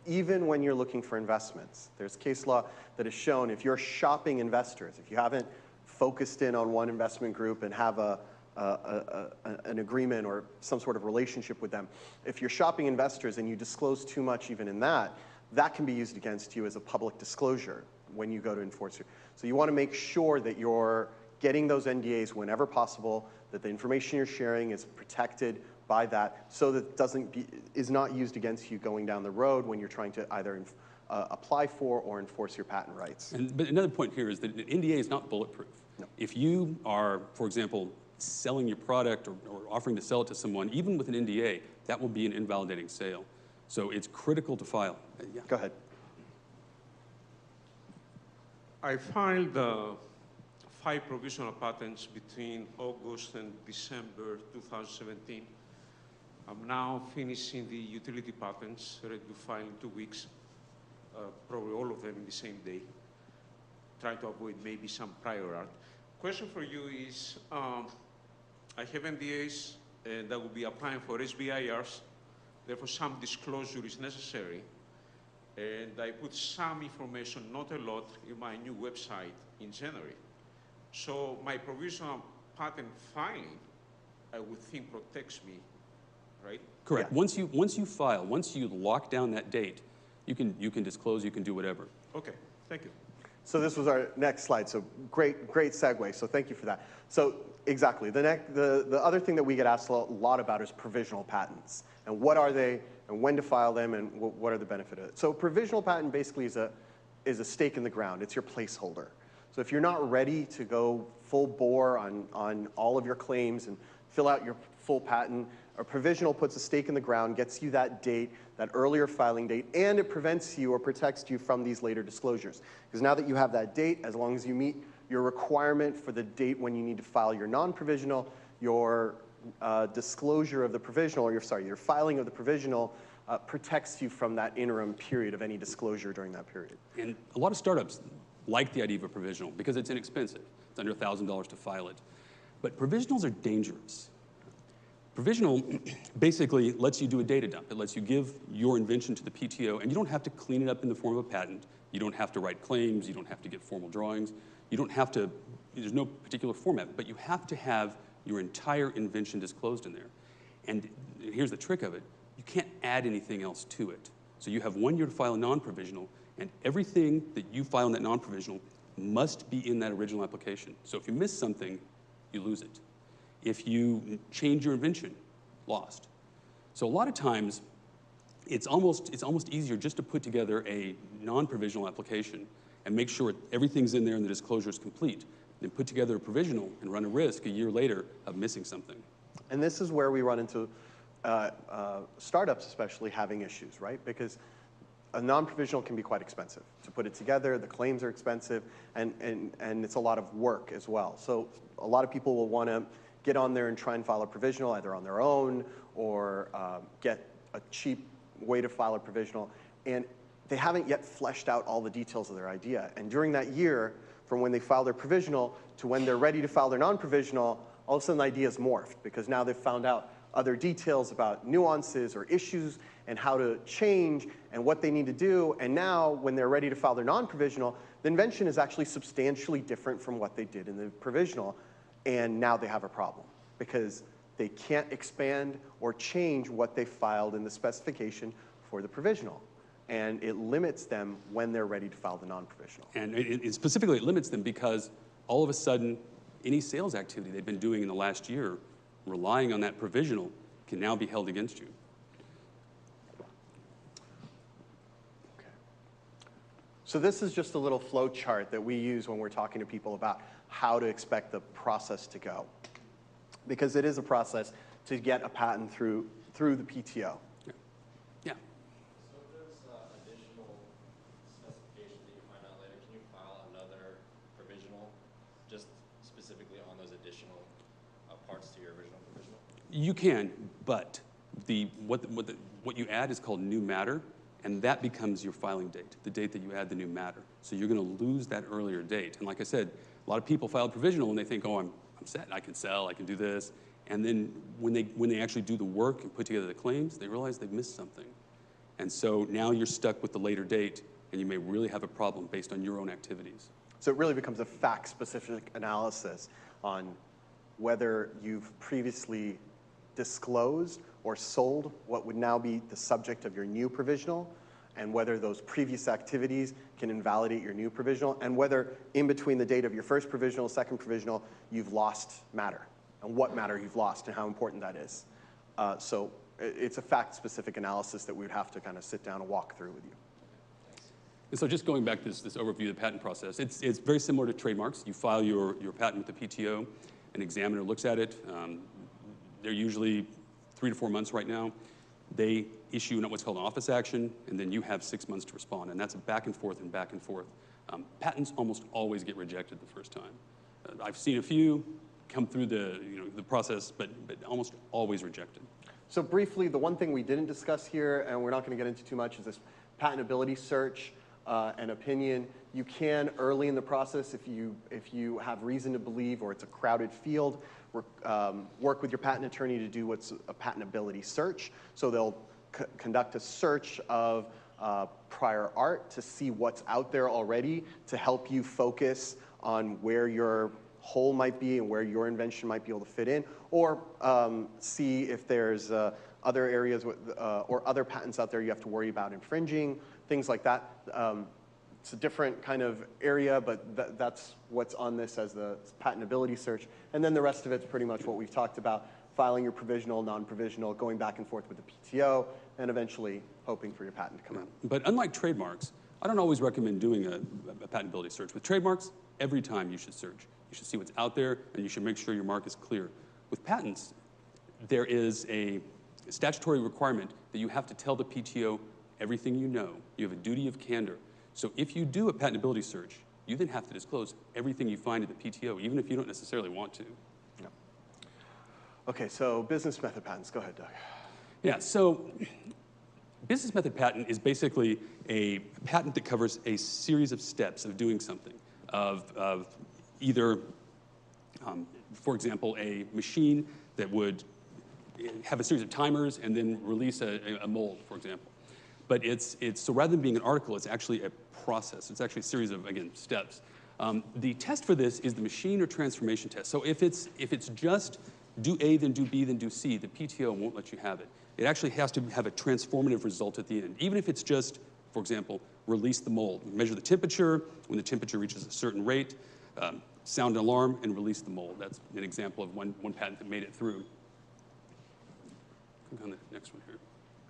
Speaker 3: Even when you're looking for investments, there's case law that has shown if you're shopping investors, if you haven't focused in on one investment group and have an agreement or some sort of relationship with them, if you're shopping investors and you disclose too much even in that, that can be used against you as a public disclosure when you go to enforce your. So you want to make sure that you're getting those NDAs whenever possible, that the information you're sharing is protected by that, so that it is not used against you going down the road when you're trying to either apply for or enforce your patent rights.
Speaker 2: But another point here is that an NDA is not bulletproof.
Speaker 3: No.
Speaker 2: If you are, for example, selling your product or offering to sell it to someone, even with an NDA, that will be an invalidating sale. So it's critical to file. Yeah.
Speaker 3: Go ahead.
Speaker 4: I filed 5 provisional patents between August and December 2017. I'm now finishing the utility patents, ready to file in 2 weeks, probably all of them in the same day, trying to avoid maybe some prior art. Question for you is, I have NDAs, and I will be applying for SBIRs, therefore some disclosure is necessary, and I put some information, not a lot, in my new website in January. So my provisional patent filing, I would think, protects me, right?
Speaker 2: Correct.
Speaker 3: Yeah.
Speaker 2: Once you file, once you lock down that date, you can disclose, you can do whatever.
Speaker 4: Okay, thank you.
Speaker 3: So this was our next slide. So great segue. So thank you for that. So exactly. The other thing that we get asked a lot about is provisional patents. And what are they, and when to file them, and what are the benefits of it. So provisional patent basically is a stake in the ground. It's your placeholder. So if you're not ready to go full bore on all of your claims and fill out your full patent, a provisional puts a stake in the ground, gets you that date, that earlier filing date, and it prevents you or protects you from these later disclosures. Because now that you have that date, as long as you meet your requirement for the date when you need to file your non-provisional, your disclosure of the provisional, or your filing of the provisional protects you from that interim period of any disclosure during that period.
Speaker 2: And a lot of startups like the idea of a provisional because it's inexpensive. It's under $1,000 to file it. But provisionals are dangerous. Provisional basically lets you do a data dump. It lets you give your invention to the PTO, and you don't have to clean it up in the form of a patent. You don't have to write claims. You don't have to get formal drawings. You don't have to, there's no particular format, but you have to have your entire invention disclosed in there. And here's the trick of it. You can't add anything else to it. So you have 1 year to file a non-provisional, and everything that you file in that non-provisional must be in that original application. So if you miss something, you lose it. If you change your invention, lost. So a lot of times, it's almost easier just to put together a non-provisional application and make sure everything's in there and the disclosure is complete, than put together a provisional and run a risk a year later of missing something.
Speaker 3: And this is where we run into startups especially having issues, right? Because a non-provisional can be quite expensive. To put it together, the claims are expensive, and it's a lot of work as well. So a lot of people will want to get on there and try and file a provisional either on their own or get a cheap way to file a provisional, and they haven't yet fleshed out all the details of their idea. And during that year, from when they file their provisional to when they're ready to file their non-provisional, all of a sudden the idea's morphed because now they've found out other details about nuances or issues and how to change and what they need to do. And now when they're ready to file their non-provisional, the invention is actually substantially different from what they did in the provisional. And now they have a problem because they can't expand or change what they filed in the specification for the provisional. And it limits them when they're ready to file the non-provisional.
Speaker 2: And specifically, it limits them because all of a sudden, any sales activity they've been doing in the last year, relying on that provisional, can now be held against you.
Speaker 3: Okay. So this is just a little flow chart that we use when we're talking to people about how to expect the process to go. Because it is a process to get a patent through the PTO.
Speaker 2: Yeah.
Speaker 7: So if there's additional specification that you find out later, can you file another provisional just specifically on those additional parts to your original provisional?
Speaker 2: You can, but what you add is called new matter, and that becomes your filing date, the date that you add the new matter. So you're going to lose that earlier date. And like I said, a lot of people file provisional and they think, oh, I'm set, I can sell, I can do this. And then when they actually do the work and put together the claims, they realize they've missed something. And so now you're stuck with the later date, and you may really have a problem based on your own activities.
Speaker 3: So it really becomes a fact-specific analysis on whether you've previously disclosed or sold what would now be the subject of your new provisional, and whether those previous activities can invalidate your new provisional, and whether in between the date of your first provisional, second provisional, you've lost matter, and what matter you've lost, and how important that is. So it's a fact-specific analysis that we would have to kind of sit down and walk through with you.
Speaker 2: And so just going back to this overview of the patent process, it's very similar to trademarks. You file your patent with the PTO, an examiner looks at it. They're usually 3 to 4 months right now. They issue what's called an office action, and then you have 6 months to respond, and that's a back and forth and back and forth. Patents almost always get rejected the first time. I've seen a few come through the process, but almost always rejected.
Speaker 3: So briefly, the one thing we didn't discuss here, and we're not going to get into too much, is this patentability search and opinion. You can, early in the process, if you have reason to believe or it's a crowded field, work with your patent attorney to do what's a patentability search. So they'll conduct a search of prior art to see what's out there already to help you focus on where your hole might be and where your invention might be able to fit in, or see if there's other areas or other patents out there you have to worry about infringing, things like that. It's a different kind of area, but that's what's on this as the patentability search. And then the rest of it's pretty much what we've talked about, filing your provisional, non-provisional, going back and forth with the PTO, and eventually hoping for your patent to come out.
Speaker 2: But unlike trademarks, I don't always recommend doing a patentability search. With trademarks, every time you should search. You should see what's out there, and you should make sure your mark is clear. With patents, there is a statutory requirement that you have to tell the PTO everything you know. You have a duty of candor. So if you do a patentability search, you then have to disclose everything you find at the PTO, even if you don't necessarily want to.
Speaker 3: Yeah. Okay, so business method patents. Go ahead, Doug.
Speaker 2: Yeah, so business method patent is basically a patent that covers a series of steps of doing something, of either, for example, a machine that would have a series of timers and then release a mold, for example. But so rather than being an article, it's actually a process. It's actually a series of, again, steps. The test for this is the machine or transformation test. So if it's just do A, then do B, then do C, the PTO won't let you have it. It actually has to have a transformative result at the end. Even if it's just, for example, release the mold. Measure the temperature. When the temperature reaches a certain rate, sound an alarm and release the mold. That's an example of one patent that made it through. Click on the next one here.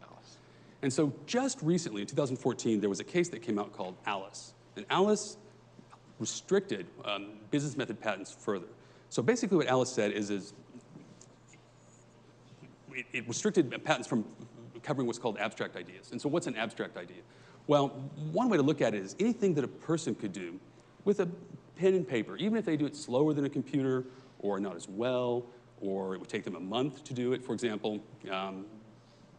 Speaker 2: Alice. And so just recently, in 2014, there was a case that came out called Alice. And Alice restricted business method patents further. So basically what Alice said is it restricted patents from covering what's called abstract ideas. And so what's an abstract idea? Well, one way to look at it is anything that a person could do with a pen and paper, even if they do it slower than a computer or not as well, or it would take them a month to do it. For example,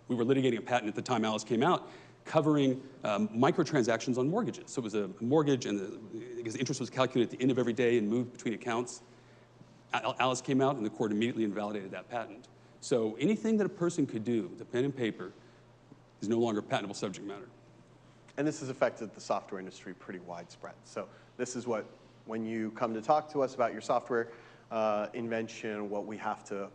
Speaker 2: we were litigating a patent at the time Alice came out covering microtransactions on mortgages. So it was a mortgage, and because interest was calculated at the end of every day and moved between accounts. Alice came out, and the court immediately invalidated that patent. So anything that a person could do with a pen and paper is no longer patentable subject matter.
Speaker 3: And this has affected the software industry pretty widespread. So this is what, when you come to talk to us about your software invention, what we have to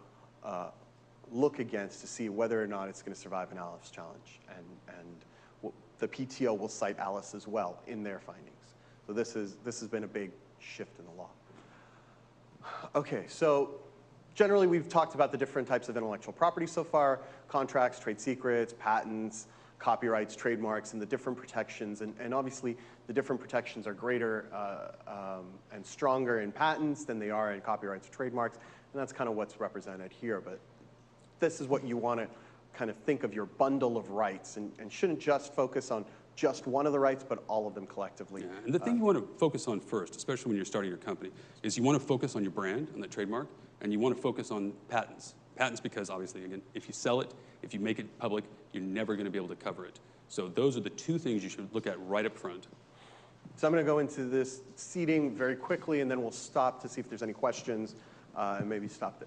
Speaker 3: look against to see whether or not it's going to survive an Alice challenge. And the PTO will cite Alice as well in their findings. So this has been a big shift in the law. Okay, so generally we've talked about the different types of intellectual property so far: contracts, trade secrets, patents, copyrights, trademarks, and the different protections. And obviously the different protections are greater and stronger in patents than they are in copyrights or trademarks. And that's kind of what's represented here. But this is what you want to kind of think of your bundle of rights, and shouldn't just focus on just one of the rights, but all of them collectively.
Speaker 2: Yeah, and the thing you want to focus on first, especially when you're starting your company, is you want to focus on your brand, on that trademark, and you want to focus on patents. Patents because, obviously, again, if you sell it, if you make it public, you're never going to be able to cover it. So those are the two things you should look at right up front.
Speaker 3: So I'm going to go into this seating very quickly, and then we'll stop to see if there's any questions, and maybe cut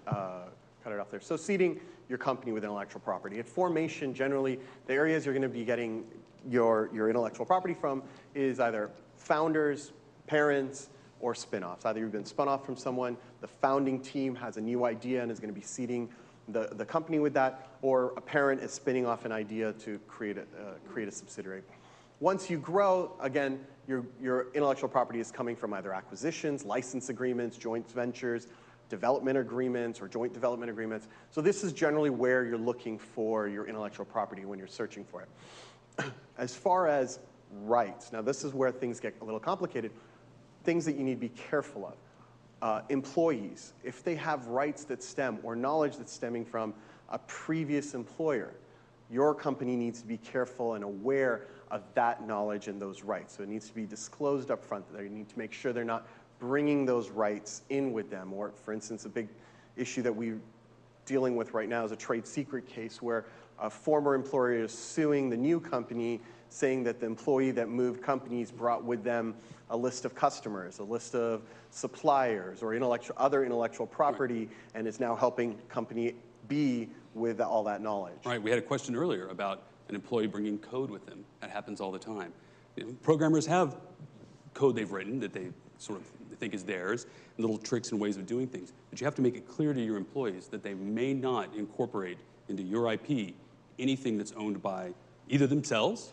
Speaker 3: it off there. So seating your company with intellectual property. At formation, generally, the areas you're going to be getting your intellectual property from is either founders, parents, or spin-offs. Either you've been spun off from someone, the founding team has a new idea and is going to be seeding the company with that, or a parent is spinning off an idea to create a subsidiary. Once you grow, again, your intellectual property is coming from either acquisitions, license agreements, joint ventures, development agreements, or joint development agreements. So this is generally where you're looking for your intellectual property when you're searching for it. As far as rights, now this is where things get a little complicated. Things that you need to be careful of. Employees, if they have rights that stem or knowledge that's stemming from a previous employer, your company needs to be careful and aware of that knowledge and those rights. So it needs to be disclosed up front. You need to make sure they're not bringing those rights in with them. Or, for instance, a big issue that we're dealing with right now is a trade secret case where a former employer is suing the new company, saying that the employee that moved companies brought with them a list of customers, a list of suppliers, or other intellectual property, and is now helping company B with all that knowledge.
Speaker 2: Right, we had a question earlier about an employee bringing code with them. That happens all the time. Programmers have code they've written that they sort of think is theirs, and little tricks and ways of doing things. But you have to make it clear to your employees that they may not incorporate into your IP anything that's owned by either themselves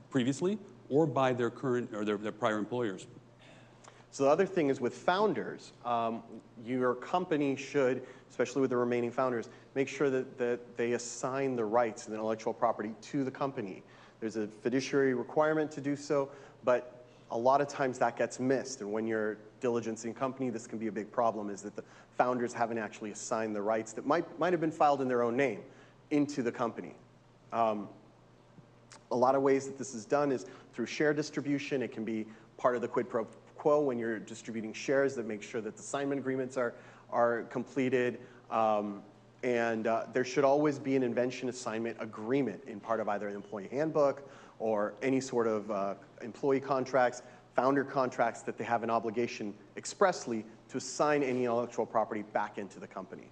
Speaker 2: previously or by their current or their prior employers.
Speaker 3: So the other thing is with founders, your company should, especially with the remaining founders, make sure that they assign the rights and intellectual property to the company. There's a fiduciary requirement to do so, but a lot of times that gets missed. And when you're diligencing a company, this can be a big problem, is that the founders haven't actually assigned the rights that might have been filed in their own name into the company. A lot of ways that this is done is through share distribution. It can be part of the quid pro quo when you're distributing shares that make sure that the assignment agreements are completed. There should always be an invention assignment agreement in part of either an employee handbook or any sort of employee contracts, founder contracts, that they have an obligation expressly to assign any intellectual property back into the company.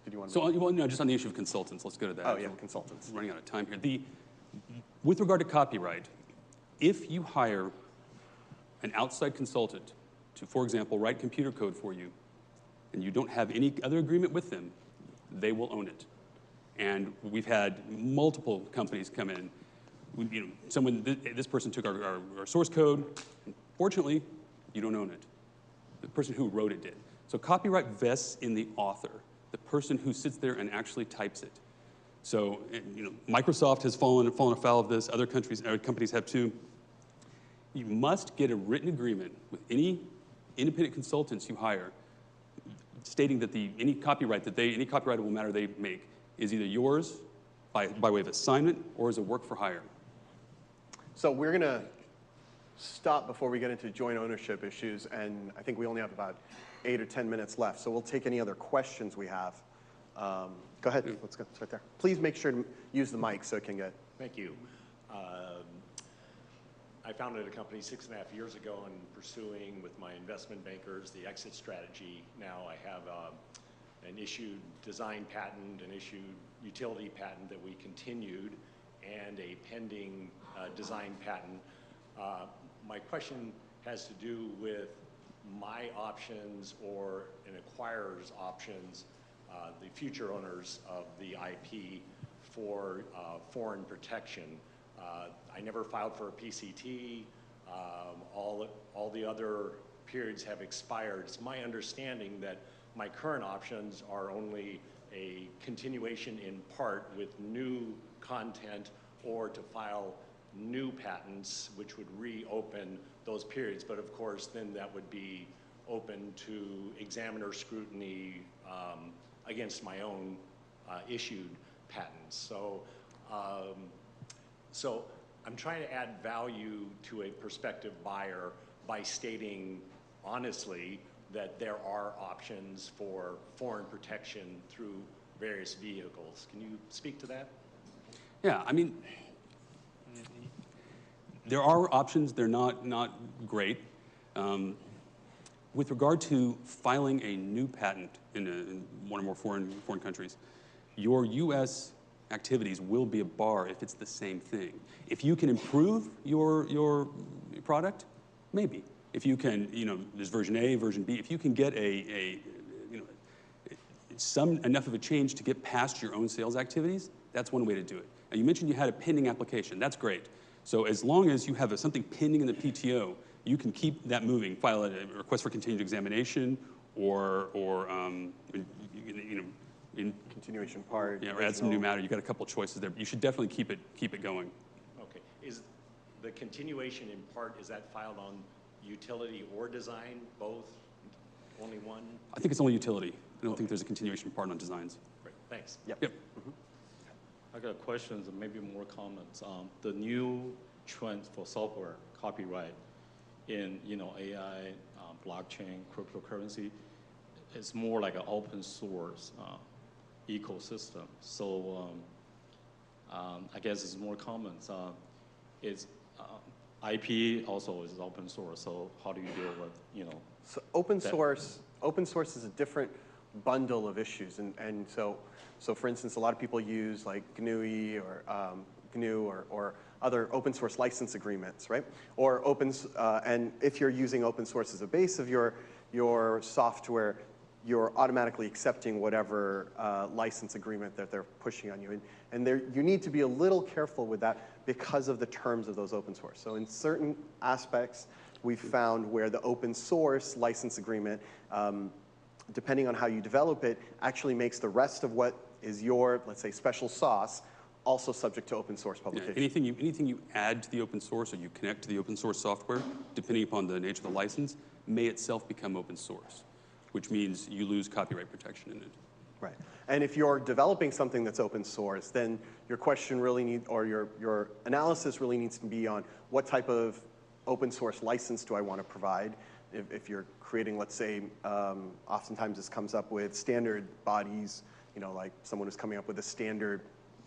Speaker 3: Did you want to?
Speaker 2: So, well, no, just on the issue of consultants, let's go to that.
Speaker 3: Oh, yeah, consultants.
Speaker 2: We're running out of time here. With regard to copyright, if you hire an outside consultant to, for example, write computer code for you, and you don't have any other agreement with them, they will own it. And we've had multiple companies come in. This person took our source code. Fortunately, you don't own it. The person who wrote it did. So copyright vests in the author, the person who sits there and actually types it. So, Microsoft has fallen afoul of this. Other companies have too. You must get a written agreement with any independent consultants you hire, stating that any copyrightable matter they make is either yours by way of assignment or as a work for hire.
Speaker 3: So we're going to stop before we get into joint ownership issues, and I think we only have about 8 or 10 minutes left. So we'll take any other questions we have. Go ahead. Let's go. Start there. Please make sure to use the mic so it can get.
Speaker 8: Thank you. I founded a company 6.5 years ago and pursuing with my investment bankers the exit strategy. Now I have an issued design patent, an issued utility patent that we continued, and a pending design patent. My question has to do with my options or an acquirer's options, the future owners of the IP for foreign protection. I never filed for a PCT. All the other periods have expired. It's my understanding that my current options are only a continuation in part with new content or to file new patents, which would reopen those periods. But of course, then that would be open to examiner scrutiny against my own issued patents. So I'm trying to add value to a prospective buyer by stating honestly that there are options for foreign protection through various vehicles. Can you speak to that?
Speaker 2: Yeah, I mean, there are options. They're not great. With regard to filing a new patent in one or more foreign countries, your U.S. activities will be a bar if it's the same thing. If you can improve your product, maybe. If you can, there's version A, version B. If you can get enough of a change to get past your own sales activities, that's one way to do it. Now, you mentioned you had a pending application. That's great. So as long as you have something pending in the PTO, you can keep that moving. File a request for continued examination, or in
Speaker 3: continuation part.
Speaker 2: Yeah, or add some new matter. You got a couple choices there. You should definitely keep it going.
Speaker 8: Okay. Is the continuation in part, is that filed on utility or design? Both? Only one?
Speaker 2: I think it's only utility. I don't think there's a continuation part on designs.
Speaker 8: Great. Thanks.
Speaker 2: Yep.
Speaker 3: Mm-hmm.
Speaker 9: I got questions and maybe more comments. The new trend for software copyright in AI, blockchain, cryptocurrency, it's more like an open source ecosystem. So I guess it's more comments. IP also is open source. So how do you deal with
Speaker 3: So open source is a different bundle of issues, and so for instance, a lot of people use like GNU or other open source license agreements, right? Or and if you're using open source as a base of your software, you're automatically accepting whatever license agreement that they're pushing on you. And you need to be a little careful with that because of the terms of those open source. So in certain aspects, we've found where the open source license agreement, depending on how you develop it, actually makes the rest of what is your, let's say, special sauce also subject to open source publication.
Speaker 2: Yeah, anything you add to the open source or you connect to the open source software, depending upon the nature of the license, may itself become open source, which means you lose copyright protection in it.
Speaker 3: Right. And if you're developing something that's open source, then your question really needs, or your analysis really needs to be on what type of open source license do I want to provide. If you're creating, let's say, oftentimes this comes up with standard bodies, you know, like someone who's coming up with a standard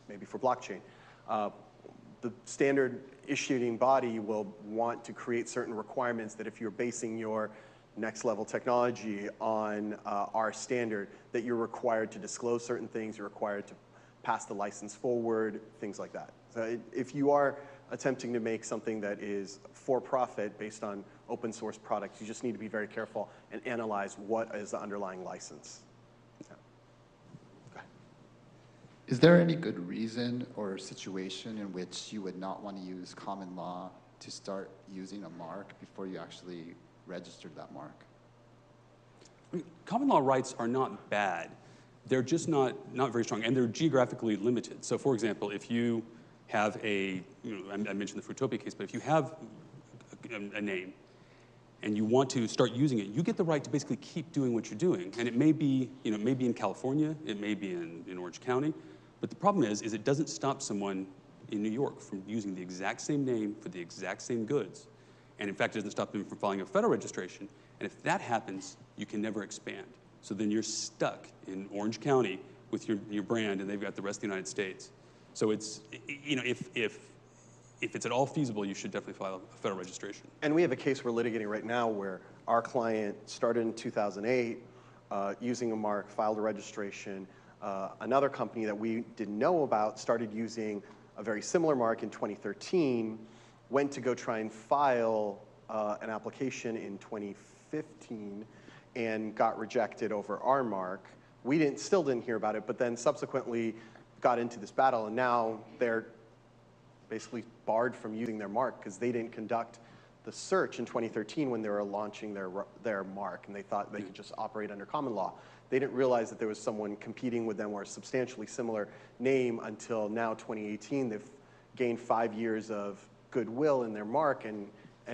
Speaker 3: maybe for blockchain. The standard issuing body will want to create certain requirements that if you're basing your next level technology on our standard, that you're required to disclose certain things, you're required to pass the license forward, things like that. So if you are attempting to make something that is for profit based on open source products, you just need to be very careful and analyze what is the underlying license.
Speaker 10: Is there any good reason or situation in which you would not want to use common law to start using a mark before you actually registered that mark?
Speaker 2: I mean, common law rights are not bad. They're just not very strong, and they're geographically limited. So for example, if you have I mentioned the Fruitopia case, but if you have a name and you want to start using it, you get the right to basically keep doing what you're doing. And it may be, it may be in California, it may be in Orange County, but the problem is it doesn't stop someone in New York from using the exact same name for the exact same goods. And in fact, it doesn't stop them from filing a federal registration. And if that happens, you can never expand. So then you're stuck in Orange County with your brand, and they've got the rest of the United States. So it's, if it's at all feasible, you should definitely file a federal registration.
Speaker 3: And we have a case we're litigating right now where our client started in 2008 using a mark, filed a registration. Another company that we didn't know about started using a very similar mark in 2013, went to go try and file an application in 2015 and got rejected over our mark. We still didn't hear about it, but then subsequently got into this battle, and now they're basically barred from using their mark because they didn't conduct the search in 2013 when they were launching their mark, and they thought they could just operate under common law. They didn't realize that there was someone competing with them or a substantially similar name until now, 2018. They've gained 5 years of goodwill in their mark, and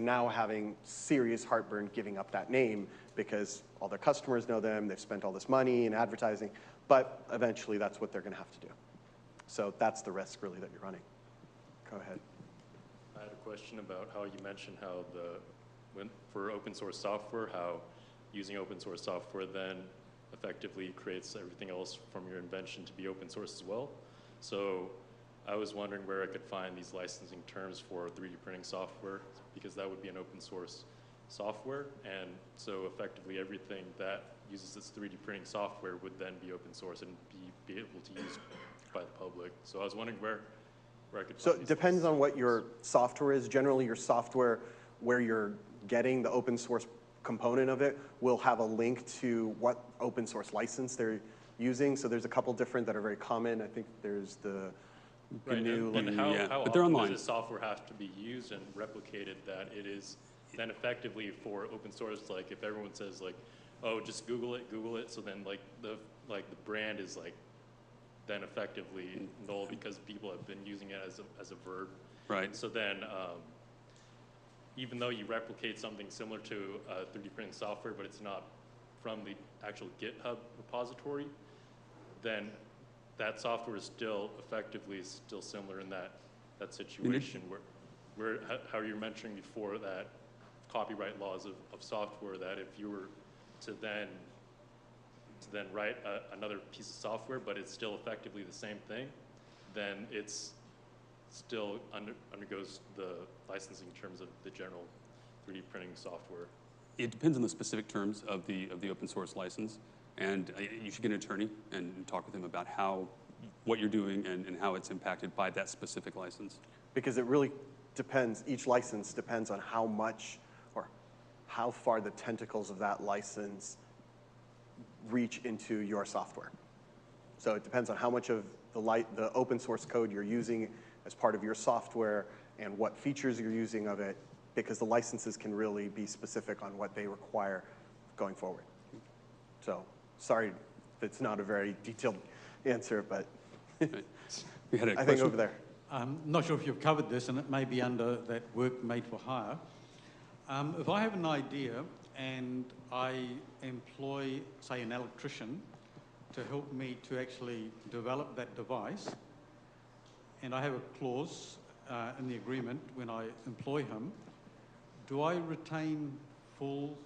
Speaker 3: now having serious heartburn giving up that name because all their customers know them, they've spent all this money in advertising, but eventually that's what they're going to have to do. So that's the risk really that you're running. Go ahead.
Speaker 11: I had a question about how you mentioned how for open source software, how using open source software then effectively creates everything else from your invention to be open source as well. So I was wondering where I could find these licensing terms for 3D printing software, because that would be an open source software, and so effectively everything that uses this 3D printing software would then be open source and be able to use by the public. So I was wondering where I could find
Speaker 3: So it depends on what your software is. Generally, your software where you're getting the open source component of it will have a link to what open source license they're using. So there's a couple different that are very common. I think there's the GNU.
Speaker 11: And how
Speaker 2: but they're
Speaker 11: often
Speaker 2: online.
Speaker 11: does this software have to be used and replicated that it is then effectively for open source? Like if everyone says like, oh, just Google it, so then like the brand is like then effectively null because people have been using it as a verb.
Speaker 2: Right.
Speaker 11: So then even though you replicate something similar to 3D printing software, but it's not from the actual GitHub repository, then that software is still effectively still similar in that situation where how you're mentioning before that copyright laws of software, that if you were to then write another piece of software, but it's still effectively the same thing, then it's still undergoes the licensing terms of the general 3D printing software.
Speaker 2: It depends on the specific terms of the open source license, and you should get an attorney and talk with them about what you're doing and how it's impacted by that specific license.
Speaker 3: Because it really depends, each license depends on how much or how far the tentacles of that license reach into your software. So it depends on how much of the open source code you're using as part of your software and what features you're using of it, because the licenses can really be specific on what they require going forward. So sorry if it's not a very detailed answer, but
Speaker 2: We had a
Speaker 3: I think
Speaker 2: question.
Speaker 3: over there.
Speaker 12: I'm not sure if you've covered this, and it may be under that work made for hire. If I have an idea and I employ, say, an electrician to help me to actually develop that device, and I have a clause in the agreement when I employ him, do I retain full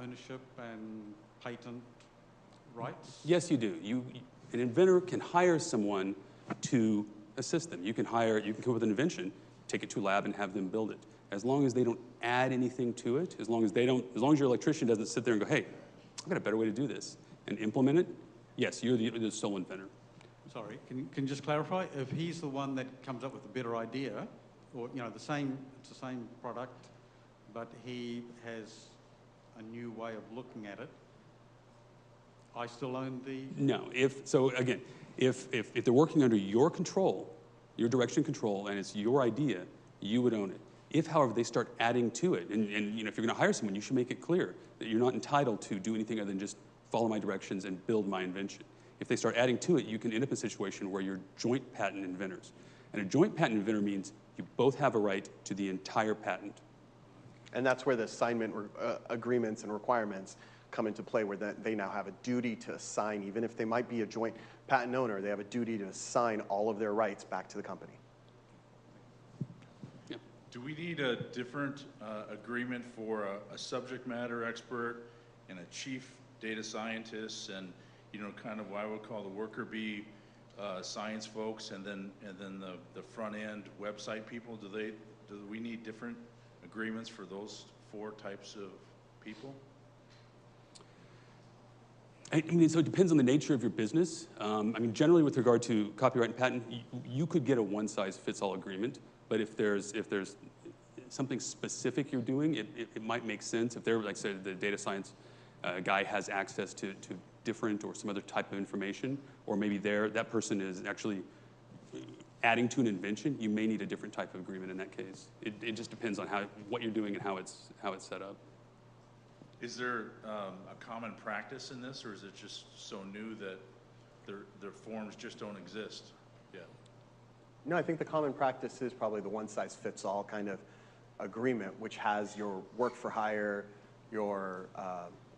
Speaker 12: ownership and patent rights?
Speaker 2: Yes, you do. An inventor can hire someone to assist them. You can come up with an invention, take it to a lab and have them build it. As long as they don't add anything to it, as long as your electrician doesn't sit there and go, hey, I've got a better way to do this, and implement it, yes, you're the sole inventor.
Speaker 12: Sorry, can you just clarify? If he's the one that comes up with a better idea, or it's the same product, but he has a new way of looking at it, I still own the...
Speaker 2: No, if they're working under your control, your direction control, and it's your idea, you would own it. If, however, they start adding to it, and if you're going to hire someone, you should make it clear that you're not entitled to do anything other than just follow my directions and build my invention. If they start adding to it, you can end up in a situation where you're joint patent inventors. And a joint patent inventor means you both have a right to the entire patent.
Speaker 3: And that's where the assignment agreements and requirements come into play, where they now have a duty to assign, even if they might be a joint patent owner, they have a duty to assign all of their rights back to the company.
Speaker 2: Yeah.
Speaker 6: Do we need a different agreement for a subject matter expert and a chief data scientist, and kind of what I would call the worker bee science folks, and then the front end website people? Do we need different agreements for those 4 types of people?
Speaker 2: I mean, so it depends on the nature of your business. Generally with regard to copyright and patent, you could get a one-size-fits-all agreement, but if there's something specific you're doing, it might make sense. If they're, like, say, the data science guy has access to different or some other type of information, or maybe that person is actually adding to an invention, you may need a different type of agreement in that case. It just depends on what you're doing and how it's set up.
Speaker 6: Is there a common practice in this, or is it just so new that their forms just don't exist yet?
Speaker 3: No, I think the common practice is probably the one-size-fits-all kind of agreement, which has your work for hire, your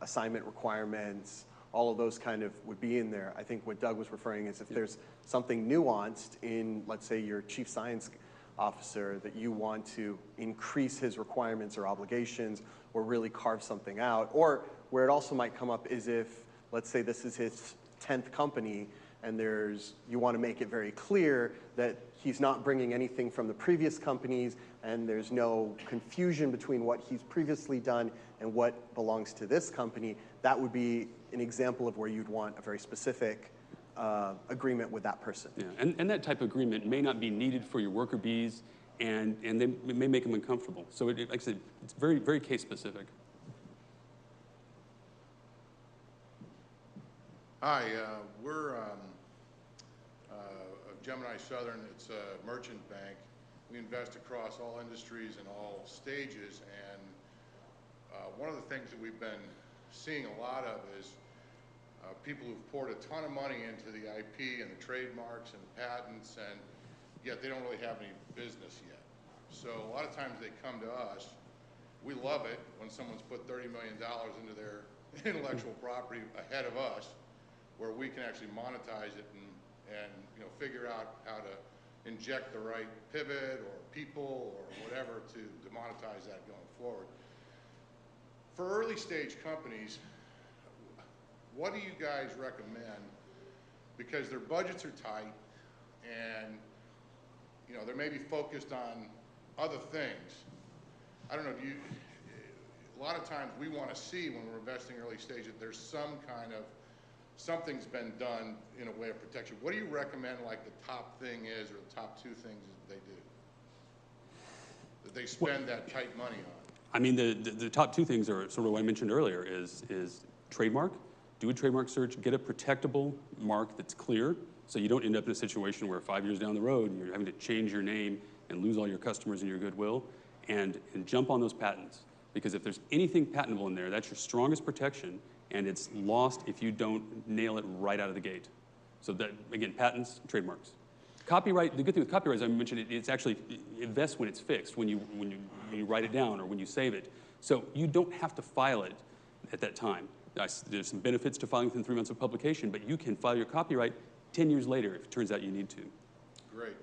Speaker 3: assignment requirements, all of those kind of would be in there. I think what Doug was referring is if there's something nuanced in, let's say, your chief science officer, that you want to increase his requirements or obligations or really carve something out, or where it also might come up is if, let's say, this is his 10th company and you want to make it very clear that he's not bringing anything from the previous companies and there's no confusion between what he's previously done and what belongs to this company. That would be an example of where you'd want a very specific agreement with that person.
Speaker 2: Yeah, and that type of agreement may not be needed for your worker bees, and it may make them uncomfortable. So like I said, it's very, very case specific.
Speaker 13: Hi, we're Gemini Southern. It's a merchant bank. We invest across all industries and all stages, and one of the things that we've been seeing a lot of is people who've poured a ton of money into the IP and the trademarks and the patents, and yet they don't really have any business yet. So a lot of times they come to us. We love it when someone's put $30 million into their intellectual property ahead of us, where we can actually monetize it and figure out how to inject the right pivot or people or whatever to monetize that going forward. For early stage companies, what do you guys recommend? Because their budgets are tight and they may be focused on other things. I don't know, a lot of times we want to see when we're investing early stage that there's something's been done in a way of protection. What do you recommend, like, the top thing is, or the top 2 things that they do, that they spend that tight money on?
Speaker 2: I mean, the top 2 things are sort of what I mentioned earlier is trademark do a trademark search, get a protectable mark that's clear, so you don't end up in a situation where 5 years down the road, you're having to change your name and lose all your customers and your goodwill, and jump on those patents. Because if there's anything patentable in there, that's your strongest protection, and it's lost if you don't nail it right out of the gate. So that, again, patents, trademarks. Copyright, the good thing with copyright, as I mentioned, it's actually, it vests when it's fixed, when you write it down or when you save it. So you don't have to file it at that time. There's some benefits to filing within 3 months of publication, but you can file your copyright 10 years later if it turns out you need to.
Speaker 13: Great.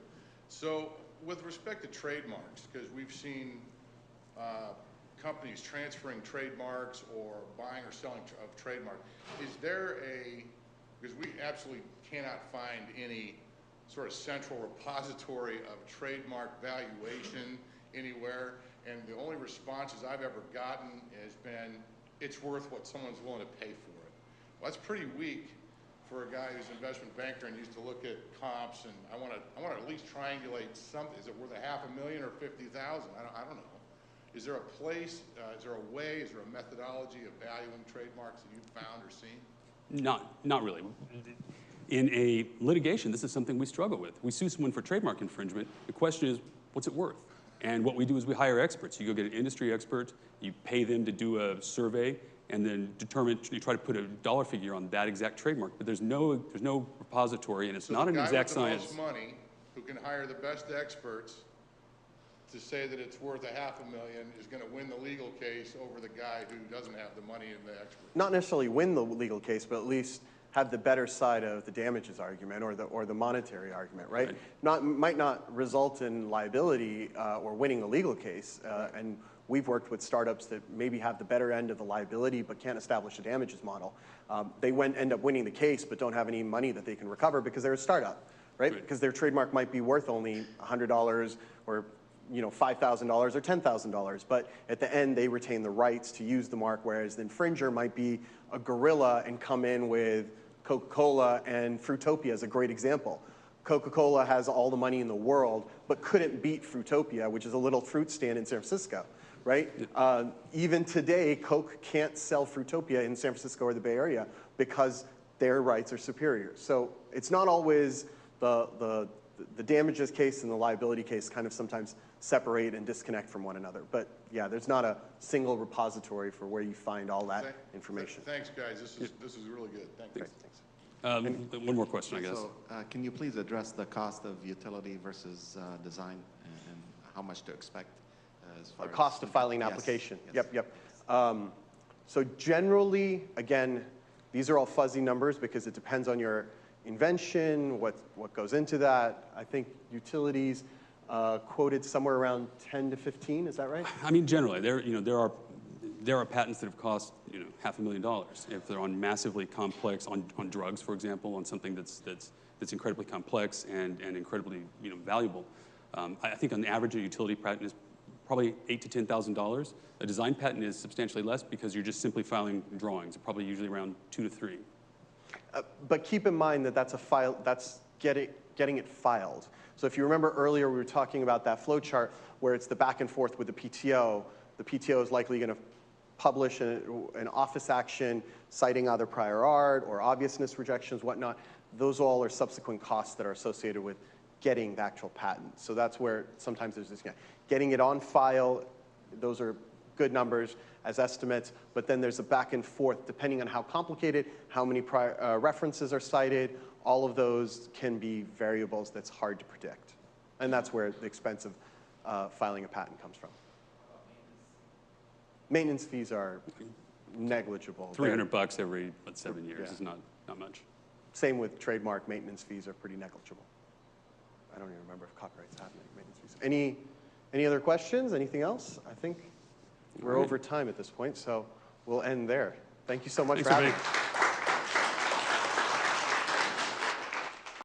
Speaker 13: So with respect to trademarks, because we've seen companies transferring trademarks or buying or selling of trademark, is there a, because we absolutely cannot find any sort of central repository of trademark valuation anywhere, and the only responses I've ever gotten has been, it's worth what someone's willing to pay for it. Well, that's pretty weak for a guy who's an investment banker and used to look at comps, and I want to at least triangulate something. Is it worth $500,000 or $50,000? I don't know. Is there a place, is there a way, is there a methodology of valuing trademarks that you've found or seen?
Speaker 2: Not really. In a litigation, this is something we struggle with. We sue someone for trademark infringement. The question is, what's it worth? And what we do is we hire experts. You go get an industry expert, you pay them to do a survey, and then determine, you try to put a dollar figure on that exact trademark. But there's no repository, and it's not an exact science.
Speaker 13: The guy with the most money, who can hire the best experts to say that it's worth $500,000, is going to win the legal case over the guy who doesn't have the money and the expert.
Speaker 3: Not necessarily win the legal case, but at least have the better side of the damages argument or the monetary argument, right? Might not result in liability or winning a legal case. And we've worked with startups that maybe have the better end of the liability but can't establish a damages model. They end up winning the case but don't have any money that they can recover because they're a startup, right? Because their trademark might be worth only $100 or $5,000 or $10,000, but at the end they retain the rights to use the mark, whereas the infringer might be a gorilla and come in with Coca-Cola, and Fruitopia is a great example. Coca-Cola has all the money in the world, but couldn't beat Fruitopia, which is a little fruit stand in San Francisco, right? Even today, Coke can't sell Fruitopia in San Francisco or the Bay Area because their rights are superior. So it's not always the damages case and the liability case kind of sometimes separate and disconnect from one another. But yeah, there's not a single repository for where you find all that information.
Speaker 13: Thanks, guys. This is really good. Thanks.
Speaker 2: One more question, I guess.
Speaker 14: So can you please address the cost of utility versus design and how much to expect as far as
Speaker 3: cost of filing an application?
Speaker 14: Yes.
Speaker 3: Yep. So generally, again, these are all fuzzy numbers because it depends on your invention, what goes into that. I think utilities quoted somewhere around 10 to 15. Is that right?
Speaker 2: I mean, generally, there are patents that have cost $500,000 if they're on massively complex, on drugs, for example, on something that's incredibly complex and incredibly valuable. I think on the average, a utility patent is probably $8,000 to $10,000. A design patent is substantially less because you're just simply filing drawings, probably usually around 2 to 3.
Speaker 3: But keep in mind that that's a file. That's getting it filed. So if you remember earlier, we were talking about that flowchart where it's the back and forth with the PTO. The PTO is likely going to publish an office action citing either prior art or obviousness rejections, whatnot. Those all are subsequent costs that are associated with getting the actual patent. So that's where sometimes there's this getting it on file. Those are good numbers as estimates, but then there's a back and forth depending on how complicated, how many references are cited. All of those can be variables that's hard to predict. And that's where the expense of filing a patent comes from. Maintenance fees are negligible.
Speaker 2: $300 every 7 years is not much.
Speaker 3: Same with trademark. Maintenance fees are pretty negligible. I don't even remember if copyrights have maintenance fees. Any other questions? Anything else? I think we're over time at this point, so we'll end there. Thank you so much for having me.